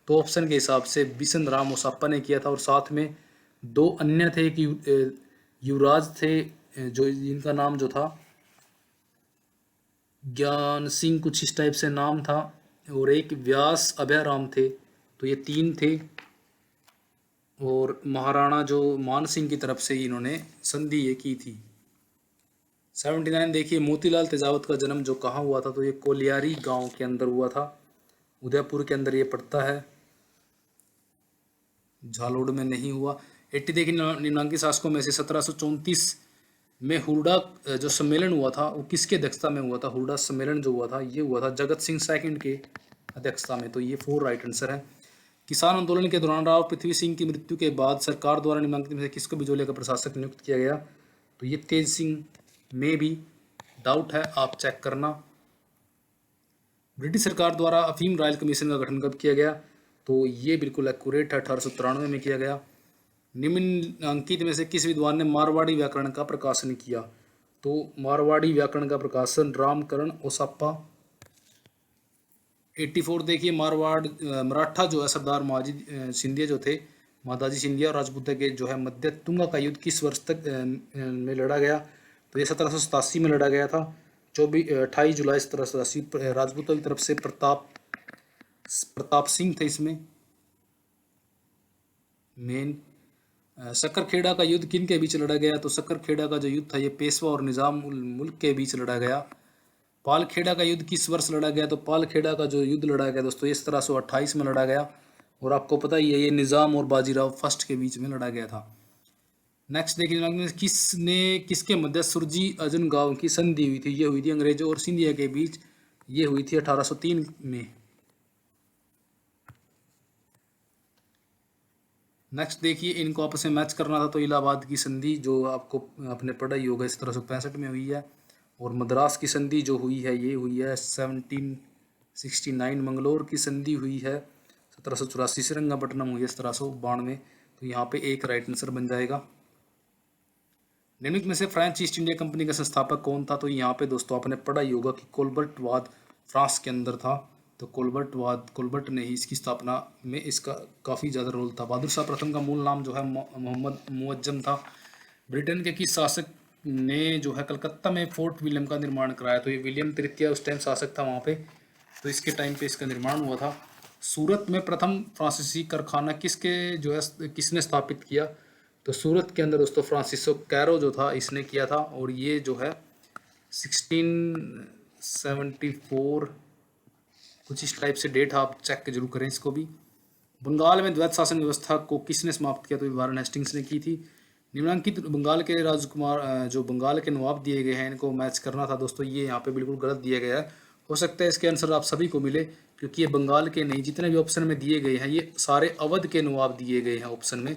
तो ऑप्शन के हिसाब से बिशन राम मुसाप्पा ने किया था। और साथ में 2 अन्य थे कि युवराज थे जो इनका नाम जो था ज्ञान सिंह कुछ इस टाइप से नाम था, और एक व्यास अभयराम थे। तो ये 3 थे। और महाराणा जो मान सिंह की तरफ से इन्होंने संधि ये की थी। 79 देखिए, मोतीलाल तेजावत का जन्म जो कहाँ हुआ था, तो ये कोलियारी गांव के अंदर हुआ था, उदयपुर के अंदर ये पड़ता है, झालोड़ में नहीं हुआ। 80 देखिए, निम्नांकित शासकों में से 1734 में हुरडा जो सम्मेलन हुआ था वो किसके अध्यक्षता में हुआ था, हुरडा सम्मेलन जो हुआ था ये हुआ था जगत सिंह सेकंड के अध्यक्षता में। तो ये 4 राइट आंसर है। किसान आंदोलन के दौरान राव पृथ्वी सिंह की मृत्यु के बाद सरकार द्वारा निम्नलिखित में से किसको बिजौलिया का प्रशासक नियुक्त किया गया, तो ये तेज सिंह में भी डाउट है, आप चेक करना। ब्रिटिश सरकार द्वारा अफीम रॉयल कमीशन का गठन कब किया गया, तो ये बिल्कुल एक्यूरेट है, 1893 में किया गया। निम्नलिखित में से किस विद्वान ने मारवाड़ी व्याकरण का प्रकाशन किया? तो मारवाड़ी व्याकरण का प्रकाशन रामकरण ओसापा। 84 देखिए, मराठा जो है सरदार माजी सिंधिया जो थे, माताजी सिंधिया और राजपूत के जो है मध्य तुंगा का युद्ध किस वर्ष तक में लड़ा गया? तो ये 1787 में लड़ा गया था। 28 जुलाई 1787। राजपूतों की तरफ से प्रताप सिंह थे इसमें मेन। सक्करखेड़ा का युद्ध किन के बीच लड़ा गया? तो सक्करखेड़ा का जो युद्ध था ये पेशवा और निजाम उल मुल्क के बीच लड़ा गया। पालखेड़ा का युद्ध किस वर्ष लड़ा गया? तो पालखेड़ा का जो युद्ध लड़ा गया दोस्तों ये 1728 में लड़ा गया। और आपको पता ही है ये निजाम और बाजीराव फर्स्ट के बीच में लड़ा गया था। नेक्स्ट देखिए, किसके मध्य सुरजी अर्जुन गांव की संधि हुई थी? ये हुई थी अंग्रेजों और सिंधिया के बीच। ये हुई थी 1803 में। नेक्स्ट देखिए, इनको आपस में मैच करना था तो इलाहाबाद की संधि जो आपको आपने पढ़ा ही होगा 1765 में हुई है। और मद्रास की संधि जो हुई है ये हुई है 1769। मंगलोर की संधि हुई है 1784। श्रीरंगपट्टनम हुई है 1792। तो यहाँ पे एक राइट आंसर बन जाएगा। निम्नलिखित में से फ्रेंच ईस्ट इंडिया कंपनी का संस्थापक कौन था? तो यहाँ पे दोस्तों आपने पढ़ा ही होगा कि कोलबर्ट वाद फ्रांस के अंदर था। तो कोलबर्ट ने ही इसकी स्थापना में इसका काफ़ी ज़्यादा रोल था। बहादुर शाह प्रथम का मूल नाम जो है मोहम्मद मुअज्जम था। ब्रिटेन के किस शासक ने जो है कलकत्ता में फोर्ट विलियम का निर्माण कराया? तो ये विलियम तृतीय उस टाइम शासक था वहाँ पे, तो इसके टाइम पे इसका निर्माण हुआ था। सूरत में प्रथम फ्रांसीसी कारखाना किसने स्थापित किया? तो सूरत के अंदर दोस्तों फ्रांसिसो कैरो जो था इसने किया था। और ये जो है 1674 कुछ इस टाइप से डेट है, आप चेक जरूर करें इसको भी। बंगाल में द्वैत शासन व्यवस्था को किसने समाप्त किया? तो वारेन हेस्टिंग्स ने की थी। निम्नलिखित बंगाल के राजकुमार जो बंगाल के नवाब दिए गए हैं इनको मैच करना था दोस्तों, ये यहाँ पे बिल्कुल गलत दिया गया है। हो सकता है इसके आंसर आप सभी को मिले क्योंकि ये बंगाल के नहीं, जितने भी ऑप्शन में दिए गए हैं ये सारे अवध के नवाब दिए गए हैं ऑप्शन में।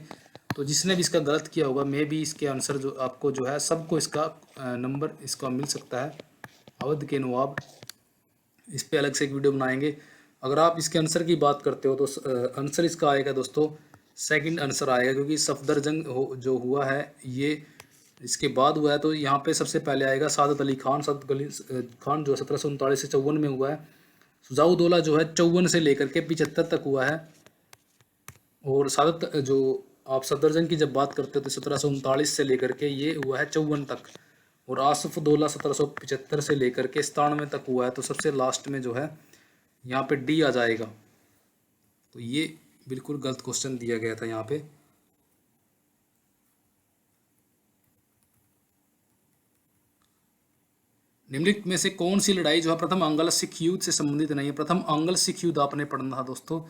तो जिसने भी इसका गलत किया होगा मे भी इसके आंसर जो आपको जो है सबको इसका नंबर इसका मिल सकता है। अवध के नवाब, इस पे अलग से एक वीडियो बनाएंगे। अगर आप इसके आंसर की बात करते हो तो आंसर इसका आएगा दोस्तों सेकंड आंसर आएगा, क्योंकि सफदरजंग जो हुआ है ये इसके बाद हुआ है। तो यहाँ पे सबसे पहले आएगा सादत अली खान। सादत अली खान जो 1739 से 54 में हुआ है। सुजाउद्दौला जो है 54 से लेकर के 75 तक हुआ है। और सादत जो आप सफदरजंग की जब बात करते हो तो 1739 से लेकर के ये हुआ है 54 तक। और आसफ दौला 1775 से लेकर के 97 तक हुआ है। तो सबसे लास्ट में जो है यहाँ पे डी आ जाएगा। तो ये बिल्कुल गलत क्वेश्चन दिया गया था यहाँ पे। निम्नलिखित में से कौन सी लड़ाई जो है प्रथम अंगल सिख युद्ध से संबंधित नहीं है? प्रथम अंगल सिख युद्ध आपने पढ़ना था दोस्तों।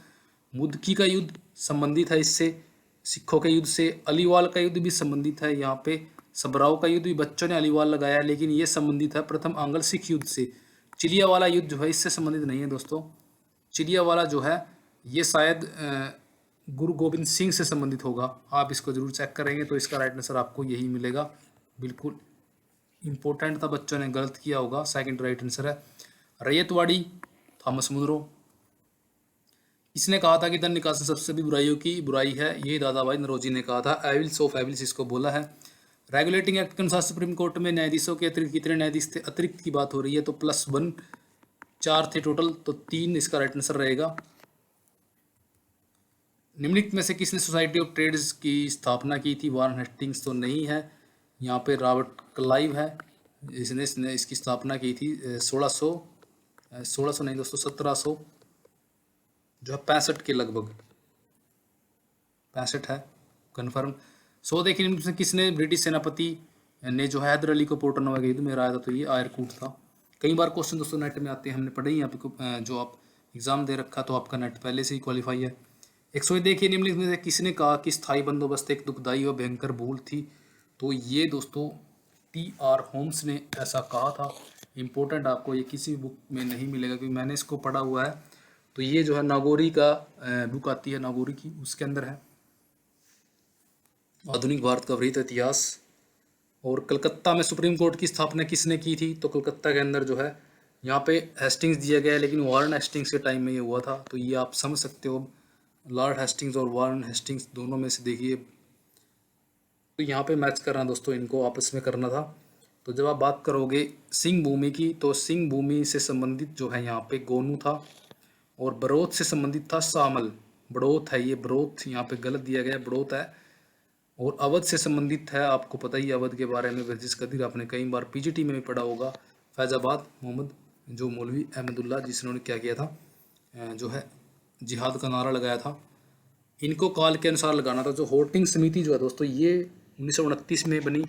मुदकी का युद्ध संबंधित है इससे, सिखों के युद्ध से। अलीवाल का युद्ध भी संबंधित है यहाँ पे। सबराव का युद्ध भी बच्चों ने अलीवाल लगाया है, लेकिन ये संबंधित है प्रथम अंगल सिख युद्ध से। चिलियावाला युद्ध जो है इससे संबंधित नहीं है दोस्तों। चिलियावाला जो है ये शायद गुरु गोविंद सिंह से संबंधित होगा। आप इसको जरूर चेक करेंगे तो इसका राइट आंसर आपको यही मिलेगा। बिल्कुल इंपॉर्टेंट था, बच्चों ने गलत किया होगा। सेकंड राइट आंसर है। Ryotwari Thomas Munro. इसने कहा था कि धन निकासी सबसे भी बुराइयों की बुराई है? ये दादा भाई नौरोजी ने कहा था। एविल्स ऑफ एविल्स इसको बोला है। रेगुलेटिंग एक्ट के अनुसार सुप्रीम कोर्ट में न्यायाधीशों के अतिरिक्त कितने न्यायाधीश थे? अतिरिक्त की बात हो रही है तो +1, 4 थे टोटल, तो 3 इसका राइट आंसर रहेगा। निम्नलिखित में से किसने सोसाइटी ऑफ ट्रेड्स की स्थापना की थी? वारेन हेस्टिंग्स तो नहीं है, यहाँ पे रॉबर्ट क्लाइव है इसने इसकी स्थापना की थी 1600 नहीं दोस्तों 1700 जो है 65 के लगभग 65 है कन्फर्म। देखिए इनमें से किसने ब्रिटिश सेनापति ने जो है हैदर अली को पोर्टनोवा के युद्ध में हराया था? तो ये आयरकूट था। कई बार क्वेश्चन दोस्तों नेट में आते हैं, हमने पढ़े ही आपको जो आप एग्जाम दे रखा तो आपका नेट पहले से ही क्वालिफाई है। 100 देखिए निम्नलिखित में से किसने कहा कि स्थायी बंदोबस्त एक दुखदायी और भयंकर भूल थी? तो ये दोस्तों TR होम्स ने ऐसा कहा था। इम्पोर्टेंट, आपको ये किसी बुक में नहीं मिलेगा क्योंकि मैंने इसको पढ़ा हुआ है। तो ये जो है नागौरी का बुक आती है नागौरी की, उसके अंदर है आधुनिक भारत का वृहत इतिहास। और कलकत्ता में सुप्रीम कोर्ट की स्थापना किसने की थी? तो कलकत्ता के अंदर जो है यहाँ पे हेस्टिंग्स दिया गया है, लेकिन वारेन हेस्टिंग्स के टाइम में ये हुआ था। तो ये आप समझ सकते हो लॉर्ड हेस्टिंग्स और वारन हेस्टिंग्स दोनों में से देखिए, तो यहाँ पे मैच करना दोस्तों, इनको आपस में करना था। तो जब आप बात करोगे सिंह भूमि की, तो सिंह भूमि से संबंधित जो है यहाँ पे गोनू था, और बड़ौत से संबंधित था सामल। बड़ौत है ये, बड़ौत यहाँ पे गलत दिया गया, बड़ौत है। और अवध से संबंधित है, आपको पता ही है अवध के बारे में, वर्जिश कदीर आपने कई बार पीजीटी में भी पढ़ा होगा। फैजाबाद मोहम्मद जो मौलवी अहमदुल्ला, जिन्होंने क्या किया था, जो है जिहाद का नारा लगाया था। इनको काल के अनुसार लगाना था। जो होर्टिंग समिति जो है दोस्तों, ये 1929 में बनी।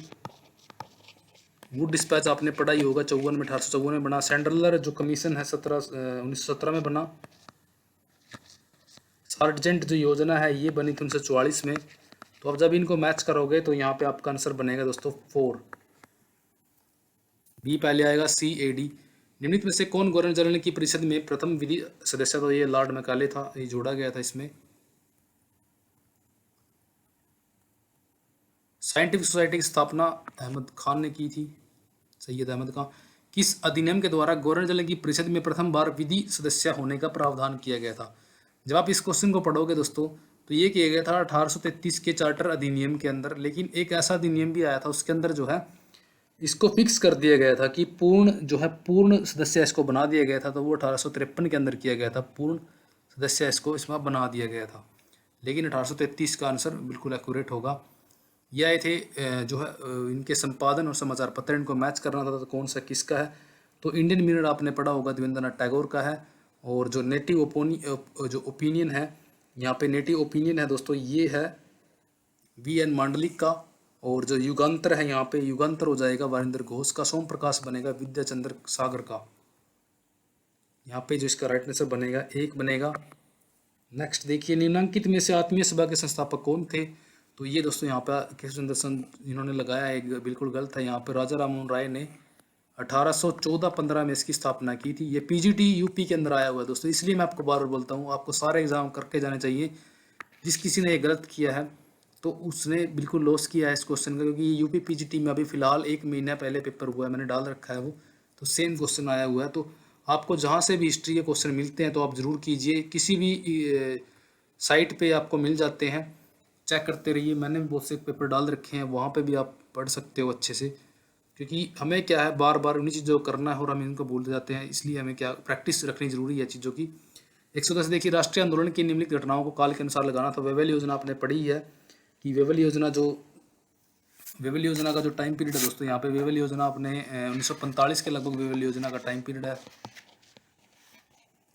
वुड डिस्पैच आपने पढ़ा ही होगा, 1854 में बना। सेंट्रलर जो कमीशन है 1917 में बना। सार्जेंट जो योजना है ये बनी थी 1944 में। तो अब जब इनको मैच करोगे तो यहाँ पे आपका आंसर बनेगा दोस्तों 4, बी पहले आएगा, सी ए डी। निम्नलिखित में से कौन गवर्नर जनरल की परिषद में प्रथम विधि सदस्य? तो ये लॉर्ड मैकाले था, ये जोड़ा गया था इसमें। साइंटिफिक सोसाइटी की स्थापना अहमद खान ने की थी, सैयद अहमद खान। किस अधिनियम के द्वारा गवर्नर जनरल की परिषद में प्रथम बार विधि सदस्य होने का प्रावधान किया गया था? जब आप इस क्वेश्चन को पढ़ोगे दोस्तों, तो ये किया गया था 1833 के चार्टर अधिनियम के अंदर। लेकिन एक ऐसा अधिनियम भी आया था, उसके अंदर जो है इसको फिक्स कर दिया गया था कि पूर्ण जो है पूर्ण सदस्य इसको बना दिया गया था। तो वो 1853 के अंदर किया गया था, पूर्ण सदस्य इसको इसमें बना दिया गया था। लेकिन 1833 का आंसर बिल्कुल एक्यूरेट होगा। ये आए थे जो है इनके संपादन और समाचार पत्र, इनको मैच करना था तो कौन सा किसका है? तो इंडियन मिरर आपने पढ़ा होगा, देवेंद्रनाथ टैगोर का है। और जो नेटिव जो ओपिनियन है, यहाँ पे नेटिव ओपिनियन है दोस्तों, ये है वी एन मांडलिक का। और जो युगांतर है, यहाँ पे युगांतर हो जाएगा वारिंदर घोष का। सोम प्रकाश बनेगा विद्याचंद्र सागर का। यहाँ पे जो इसका राइट आंसर बनेगा 1 बनेगा। नेक्स्ट देखिए, निम्नांकित में से आत्मीय सभा के संस्थापक कौन थे? तो ये दोस्तों यहाँ पे केशव चंद्र सन इन्होंने लगाया है, बिल्कुल गलत है। यहाँ पे राजा राममोहन राय ने 1814-15 में इसकी स्थापना की थी। ये पीजीटी यूपी के अंदर आया हुआ है दोस्तों, इसलिए मैं आपको बार बार बोलता हूँ, आपको सारे एग्जाम करके जाने चाहिए। जिस किसी ने ये गलत किया है तो उसने बिल्कुल लॉस किया है इस क्वेश्चन का, क्योंकि ये यूपी पीजीटी में अभी फिलहाल 1 महीना पहले पेपर हुआ है, मैंने डाल रखा है वो, तो सेम क्वेश्चन आया हुआ है। तो आपको जहाँ से भी हिस्ट्री के क्वेश्चन मिलते हैं तो आप ज़रूर कीजिए, किसी भी साइट पे आपको मिल जाते हैं, चेक करते रहिए। मैंने भी बहुत से पेपर डाल रखे हैं, वहाँ पे भी आप पढ़ सकते हो अच्छे से। क्योंकि हमें क्या है, बार बार उन्हीं चीज़ों को करना है और हम इनको भूल जाते हैं, इसलिए हमें क्या प्रैक्टिस रखनी जरूरी है चीज़ों की। 110 देखिए, राष्ट्रीय आंदोलन की निम्नलिखित घटनाओं को काल के अनुसार लगाना। तो वेवेल योजना आपने पढ़ी है कि वेवेल योजना का जो टाइम पीरियड है दोस्तों, यहाँ पे वेवेल योजना आपने 1945 के लगभग वेवेल योजना का टाइम पीरियड है।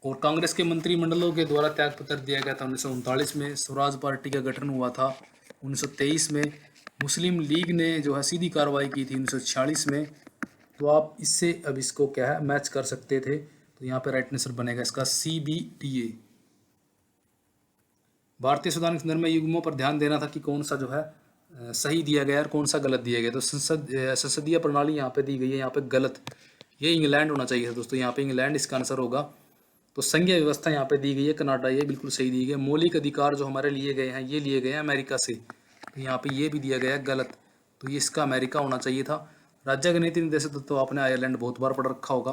और कांग्रेस के मंत्रिमंडलों के द्वारा त्याग पत्र दिया गया था 1939 में। स्वराज पार्टी का गठन हुआ था 1923 में। मुस्लिम लीग ने जो है सीधी कार्रवाई की थी 1946 में। तो आप इससे अब इसको क्या है मैच कर सकते थे। तो यहाँ पे राइट आंसर बनेगा इसका CBTA। भारतीय संविधान के संदर्भ में युग्मों पर ध्यान देना था कि कौन सा जो है सही दिया गया और कौन सा गलत दिया गया। तो संसदीय प्रणाली यहाँ पे दी गई है, यहाँ पे गलत, ये इंग्लैंड होना चाहिए था दोस्तों, यहाँ पे इंग्लैंड इसका आंसर होगा। तो संघीय व्यवस्था यहाँ पे दी गई है कनाडा, ये बिल्कुल सही दी गई है। मौलिक अधिकार जो हमारे लिए गए हैं, ये लिए गए हैं अमेरिका से, तो यहाँ पे ये भी दिया गया है गलत, तो ये इसका अमेरिका होना चाहिए था। राज्य का नीति निर्देशक तो आपने आयरलैंड बहुत बार पढ़ रखा होगा।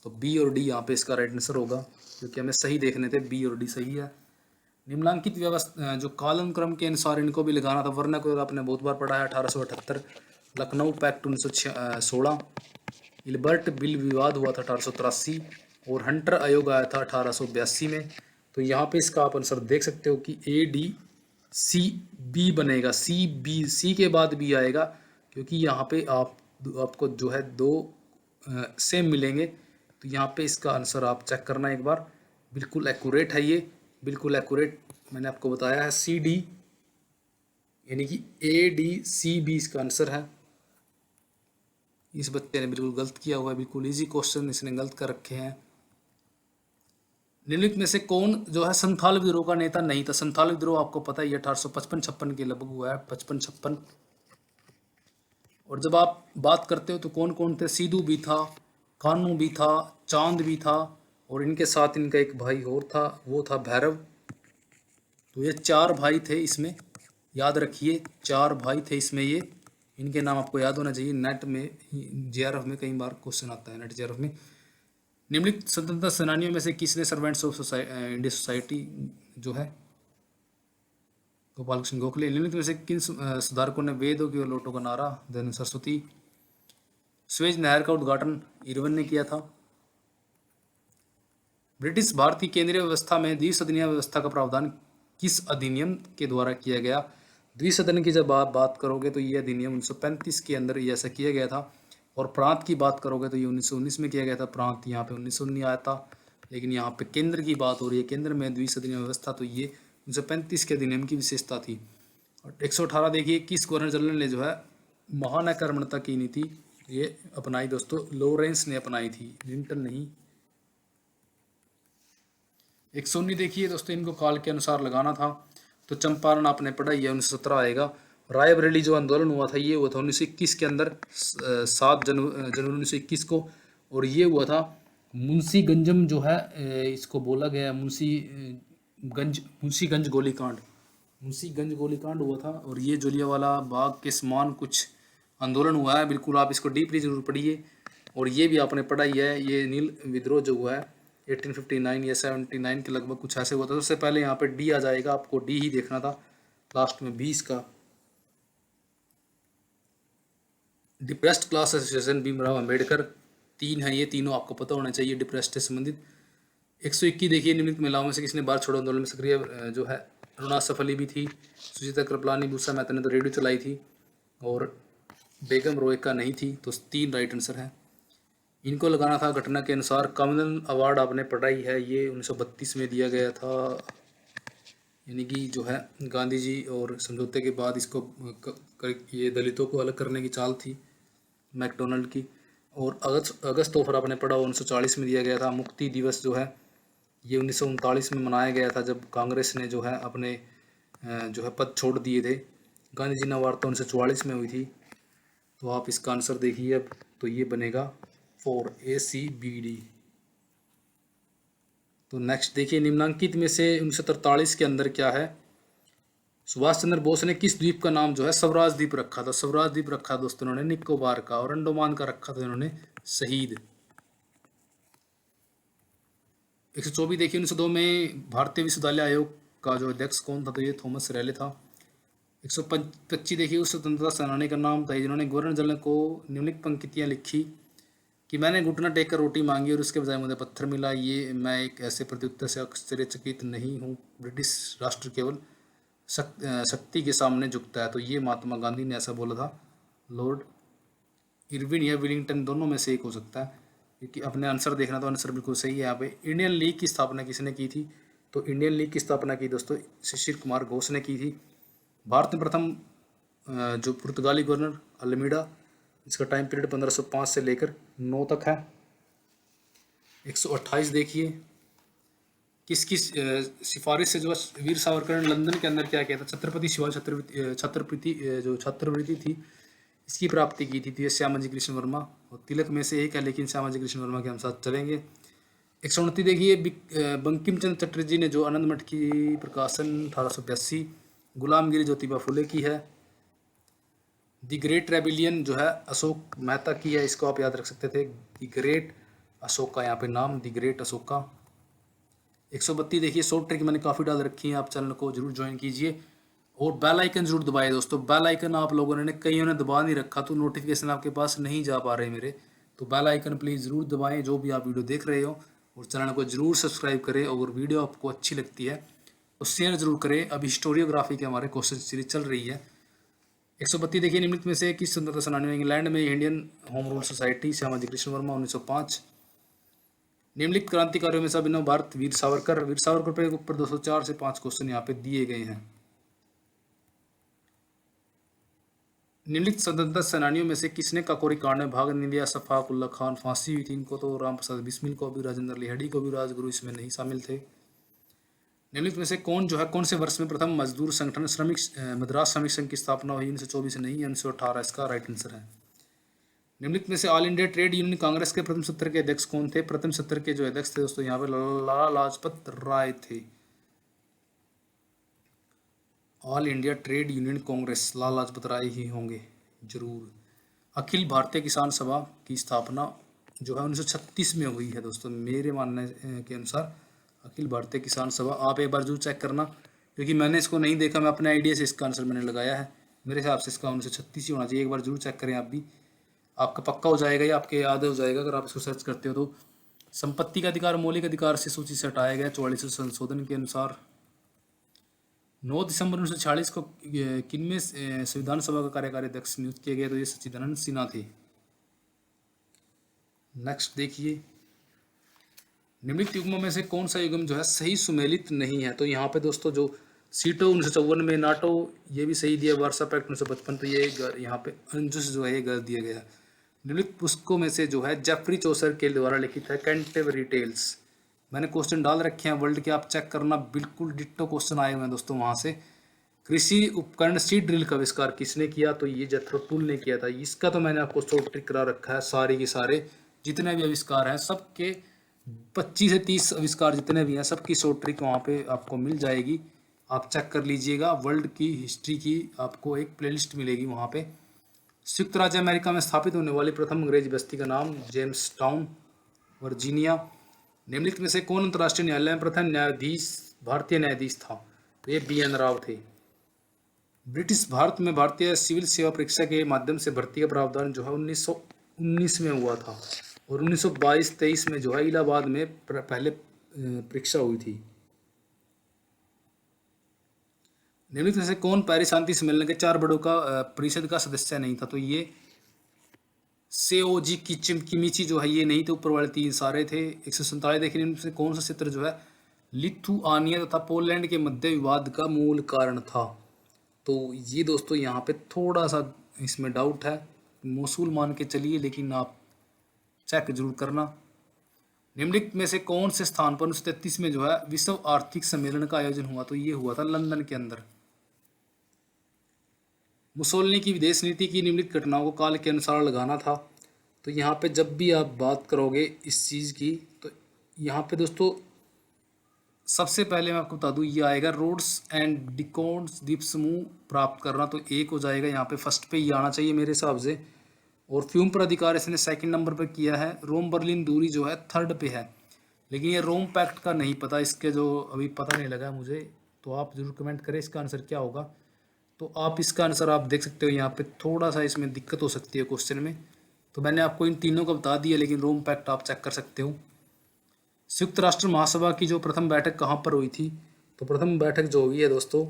तो बी और डी यहाँ पे इसका राइट आंसर होगा, क्योंकि हमें सही देखने थे, बी और डी सही है। निम्नांकित व्यवस्था जो कालानुक्रम के अनुसार इनको भी लगाना था, वरना को आपने बहुत बार पढ़ा है। 1878 लखनऊ पैक्ट 1916, इल्बर्ट बिल विवाद हुआ था 1883, और हंटर आयोग आया था 1882 में। तो यहाँ पे इसका आप आंसर देख सकते हो कि ADCB बनेगा। सी के बाद बी आएगा, क्योंकि यहाँ पे आपको जो है 2 सेम मिलेंगे। तो यहाँ पे इसका आंसर आप चेक करना एक बार, बिल्कुल एक्यूरेट है ये, बिल्कुल एक्यूरेट मैंने आपको बताया है। CD यानी कि ADCB इसका आंसर है। इस बच्चे ने बिल्कुल गलत किया हुआ है, बिल्कुल इजी क्वेश्चन इसने गलत कर रखे हैं। निम्नलिखित में से कौन जो है संथाल विद्रोह का नेता नहीं था? संथाल विद्रोह आपको पता ही है 1855-56 के लगभग हुआ है, 55-56। और जब आप बात करते हो तो कौन कौन थे? सीधू भी था, कानू भी था, चांद भी था, और इनके साथ इनका एक भाई और था, वो था भैरव। तो ये 4 भाई थे इसमें, याद रखिए 4 भाई थे इसमें। ये इनके नाम आपको याद होना चाहिए, नेट में JRF में कई बार क्वेश्चन आता है, नेट JRF में। निम्नलिखित स्वतंत्रता सेनानियों में से किसने सर्वेंट्स ऑफ इंडिया सोसाइटी जो है गोपाल कृष्ण गोखले। निम्नलिखित में से किन सुधारकों ने वेदों की ओर लौटो का नारा देने? सरस्वती। स्वेज नहर का उद्घाटन इरविन ने किया था। ब्रिटिश भारतीय केंद्रीय व्यवस्था में द्विसदनीय व्यवस्था का प्रावधान किस अधिनियम के द्वारा किया गया? द्विसदन की जब आप बात करोगे तो ये अधिनियम 1935 के अंदर ये ऐसा किया गया था। और प्रांत की बात करोगे तो ये 1919 में किया गया था। प्रांत यहाँ पे 1919 आया था, लेकिन यहाँ पे केंद्र की बात हो रही है, केंद्र में द्विसदनीय व्यवस्था, तो ये 1935 के अधिनियम की विशेषता थी। और 118 देखिए, किस गवर्नर जनरल ने जो है महानकर्मणता की नीति ये अपनाई? दोस्तों लॉरेंस ने अपनाई थी, लिंटन नहीं। 119 देखिए दोस्तों, इनको काल के अनुसार लगाना था। तो चंपारण आपने पढ़ा, ये 1917 आएगा। रायबरेली जो आंदोलन हुआ था ये हुआ था 1921 के अंदर, 7 जनवरी 1921 को। और ये हुआ था मुंशीगंजम जो है, इसको बोला गया मुंशीगंज गोलीकांड। मुंशीगंज गोलीकांड हुआ था। और ये जलियांवाला बाग के समान कुछ आंदोलन हुआ है, बिल्कुल आप इसको डीपली जरूर पढ़िए। और ये भी आपने पढ़ा ही है, ये नील विद्रोह जो हुआ है 1859 या 79 के लगभग कुछ ऐसे हुआ था। सबसे पहले यहाँ पे डी आ जाएगा, आपको डी ही देखना था लास्ट में 20 का। Depressed class association Bhimrao Ambedkar, 3 है ये, तीनों आपको पता होना चाहिए डिप्रेस्ड से संबंधित। 121 देखिए, निम्नलिखित महिलाओं में से किसने भारत छोड़ो आंदोलन में सक्रिय जो है? अरुणा सफली भी थी, सुजीता कृपलानी, बुसा मेहता ने तो रेडियो चलाई थी, और बेगम रोयका नहीं थी। तो 3 राइट आंसर है। इनको लगाना था घटना के अनुसार। कॉमनवेल्थ अवार्ड आपने पढ़ा ही है, ये 1932 में दिया गया था, यानी कि जो है गांधी जी और समझौते के बाद इसको ये दलितों को अलग करने की चाल थी मैकडोनल्ड की। और अगस्त ऑफर आपने पढ़ा 1940 में दिया गया था। मुक्ति दिवस जो है ये 1939 में मनाया गया था, जब कांग्रेस ने जो है अपने जो है पद छोड़ दिए थे। गांधी जी ने वार्ता 1944 में हुई थी। तो आप इसका आंसर देखिए अब, तो ये बनेगा 4 ACBD। तो नेक्स्ट देखिए, निम्नांकित में से 1943 के अंदर क्या है? सुभाष चंद्र बोस ने किस द्वीप का नाम जो है स्वराज द्वीप रखा था? स्वराज द्वीप रखा दोस्तों इन्होंने निकोबार का, और अंडोमान का रखा था इन्होंने शहीद। 124 देखिए, 1902 में भारतीय विश्वविद्यालय आयोग का जो अध्यक्ष कौन था? तो ये थॉमस रैले था। 125 देखिए, उस स्वतंत्रता सेनानी का नाम था जिन्होंने गवर्नर जनरल को निम्नलिखित पंक्तियां लिखी कि मैंने घुटना टेक कर रोटी मांगी और उसके बजाय मुझे पत्थर मिला, ये मैं एक ऐसे प्रत्युत्तर से आश्चर्यचकित नहीं हूँ, ब्रिटिश राष्ट्र केवल शक्ति के सामने झुकता है। तो ये महात्मा गांधी ने ऐसा बोला था। लॉर्ड इरविन या विलिंगटन, दोनों में से एक हो सकता है, क्योंकि अपने आंसर देखना, तो आंसर बिल्कुल सही है यहाँ पे। इंडियन लीग की स्थापना किसने की थी? तो इंडियन लीग की स्थापना की दोस्तों शिशिर कुमार घोष ने की थी। भारत में प्रथम जो पुर्तगाली गवर्नर अल्मीडा, इसका टाइम पीरियड 1505 से लेकर 9 तक है। 128 देखिए, किस किस सिफारिश से जो वीर सावरकर ने लंदन के अंदर क्या किया था? छत्रपति शिवाजी छत्रपति जो छात्रवृत्ति थी इसकी प्राप्ति की थी श्यामाजी कृष्ण वर्मा। और तिलक में से एक है, लेकिन श्यामाजी कृष्ण वर्मा के हम साथ चलेंगे। 129 देखिए, बंकिम चंद्र चटर्जी ने जो आनंद मठ की प्रकाशन 1882, गुलामगिरी ज्योतिबा फुले की है। दी ग्रेट रेबिलियन जो है अशोक मेहता की है, इसको आप याद रख सकते थे, दी ग्रेट अशोका, यहाँ पे नाम दी ग्रेट अशोका। 132 देखिए, शॉर्ट ट्रिक मैंने काफ़ी डाल रखी है, आप चैनल को जरूर ज्वाइन कीजिए और बेल आइकन जरूर दबाइए दोस्तों। बेल आइकन आप लोगों ने कईयों ने दबा नहीं रखा, तो नोटिफिकेशन आपके पास नहीं जा पा रहे मेरे, तो बेल आइकन प्लीज़ ज़रूर दबाएं जो भी आप वीडियो देख रहे हो, और चैनल को जरूर सब्सक्राइब करें। और वीडियो आपको अच्छी लगती है तो शेयर जरूर करें। अभी हिस्टोरियोग्राफी के हमारे क्वेश्चन सीरीज चल रही है। 132 देखिए, निम्नलिखित में से किस स्वतंत्रता सेनानी ने इंग्लैंड में Indian home rule society? Shyamaji Krishna Verma 1905। निम्नलिखित क्रांतिकारियों में से अभिनव भारत? वीर सावरकर। वीर सावरकर पे ऊपर 204 से 5 क्वेश्चन यहाँ पे दिए गए हैं। निम्नलिखित स्वतंत्रता सेनानियों में से किसने काकोरी कांड में भाग नहीं लिया? शफाक उल्ला खान, फांसी हुई थी इनको तो, राम प्रसाद बिस्मिल को भी, राजेंद्र लिहड़ी को भी, राजगुरु इसमें नहीं शामिल थे। निम्नलिखित में से कौन जो है कौन से वर्ष में प्रथम मजदूर संगठन श्रमिक मद्रास श्रमिक संघ की स्थापना हुई? 1924 नहीं, 1918 इसका राइट आंसर है। निम्नलिखित में से all India trade union Congress के प्रथम सत्र के अध्यक्ष कौन थे? प्रथम सत्र के जो अध्यक्ष थे दोस्तों यहाँ पे लाला लाजपत राय थे। All India trade union Congress Lala Lajpat Rai ही होंगे जरूर। अखिल भारतीय किसान सभा की स्थापना जो है 1936 में हुई है दोस्तों, मेरे मानने के अनुसार अखिल भारतीय किसान सभा। आप एक बार जरूर चेक करना क्योंकि मैंने इसको नहीं देखा, मैं अपने आइडिया से इसका आंसर मैंने लगाया है। मेरे हिसाब से इसका 1936 ही होना चाहिए। एक बार जरूर चेक करें आप भी, आपका पक्का हो जाएगा या आपके याद हो जाएगा अगर आप इसको सर्च करते हो तो। संपत्ति का अधिकार मौलिक अधिकार से सूची से हटाया गया 44वें संशोधन के अनुसार। 9 दिसंबर 1946 को किनमें संविधान सभा का कार्यकारी अध्यक्ष नियुक्त किया गया? तो ये सच्चिदानंद सिन्हा थे। नेक्स्ट देखिए, निम्नलिखित युग्मों में से कौन सा युग्म जो है सही सुमेलित नहीं है? तो यहाँ पे दोस्तों जो सीटो 1954 में, नाटो ये भी सही दिया, वार्सा पैक्ट 1955, तो ये यहाँ पे अंजुस जो है ये गलत दिया गया। निम्नलिखित पुस्तकों में से जो है जेफरी चौसर के द्वारा लिखित है कैंटरबरी टेल्स। मैंने क्वेश्चन डाल रखे हैं वर्ल्ड के, आप चेक करना, बिल्कुल डिट्टो क्वेश्चन आए हुए हैं दोस्तों वहाँ से। कृषि उपकरण सीड ड्रिल का आविष्कार किसने किया? तो ये जेथरो टूल ने किया था। इसका तो मैंने आपको शॉर्ट ट्रिक करा रखा है, सारे के सारे जितने भी आविष्कार हैं सबके 25 से 30 आविष्कार जितने भी हैं सबकी शॉर्ट ट्रिक वहाँ पे आपको मिल जाएगी, आप चेक कर लीजिएगा। वर्ल्ड की हिस्ट्री की आपको एक प्लेलिस्ट मिलेगी वहाँ पे। संयुक्त राज्य अमेरिका में स्थापित होने वाली प्रथम अंग्रेजी बस्ती का नाम जेम्स टाउन, वर्जीनिया। निम्नलिखित में से कौन अंतर्राष्ट्रीय न्यायालय में प्रथम न्यायाधीश भारतीय न्यायाधीश था? तो ये BN राव थे। ब्रिटिश भारत में भारतीय सिविल सेवा परीक्षा के माध्यम से भर्ती का प्रावधान जो है 1919 में हुआ था, और 1922-23 में जो है इलाहाबाद में पहले परीक्षा हुई थी। निम्नलिखित में से कौन पेरिस शांति सम्मेलन के 4 बड़ों का परिषद का सदस्य नहीं था? तो ये सेओजी किमिची जो है ये नहीं थे, ऊपर वाले 3 सारे थे। 147 देखिए, इनमें से कौन सा क्षेत्र जो है लिथुआनिया तथा पोलैंड के मध्य विवाद का मूल कारण था? तो ये दोस्तों यहाँ पे थोड़ा सा इसमें डाउट है, मोसूल मान के चलिए, लेकिन आप चेक जरूर करना। निम्नलिखित में से कौन से स्थान पर 1933 में जो है विश्व आर्थिक सम्मेलन का आयोजन हुआ? तो ये हुआ था लंदन के अंदर। मुसोलिनी की विदेश नीति की निम्नलिखित घटनाओं को काल के अनुसार लगाना था। तो यहाँ पे जब भी आप बात करोगे इस चीज़ की, तो यहाँ पे दोस्तों सबसे पहले मैं आपको बता दूँ ये आएगा रोड्स एंड डिकोन्स द्वीप समूह प्राप्त करना, तो एक हो जाएगा यहाँ पे, फर्स्ट पे ये आना चाहिए मेरे हिसाब से। और फ्यूम पर अधिकार इसने सेकंड नंबर पर किया है। रोम बर्लिन दूरी जो है थर्ड पे है, लेकिन ये रोम पैक्ट का नहीं पता, इसके जो अभी पता नहीं लगा मुझे, तो आप जरूर कमेंट करें इसका आंसर क्या होगा। तो आप इसका आंसर आप देख सकते हो, यहाँ पे थोड़ा सा इसमें दिक्कत हो सकती है क्वेश्चन में, तो मैंने आपको इन तीनों का बता दिया, लेकिन रोम पैक्ट आप चेक कर सकते हो। संयुक्त राष्ट्र महासभा की जो प्रथम बैठक कहाँ पर हुई थी? तो प्रथम बैठक जो हुई है दोस्तों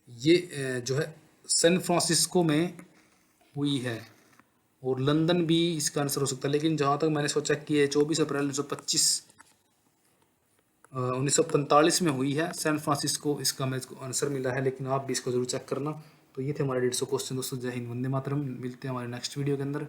ये जो है सैन फ्रांसिस्को में हुई है, और लंदन भी इसका आंसर हो सकता है, लेकिन जहाँ तक मैंने इसको चेक किया है 24 अप्रैल 1945 में हुई है सैन फ्रांसिस्को, इसका मेरे को आंसर मिला है, लेकिन आप भी इसको जरूर चेक करना। तो ये थे हमारे 150 क्वेश्चन दोस्तों। जय हिंद, वंदे मातरम। मिलते हैं हमारे नेक्स्ट वीडियो के अंदर।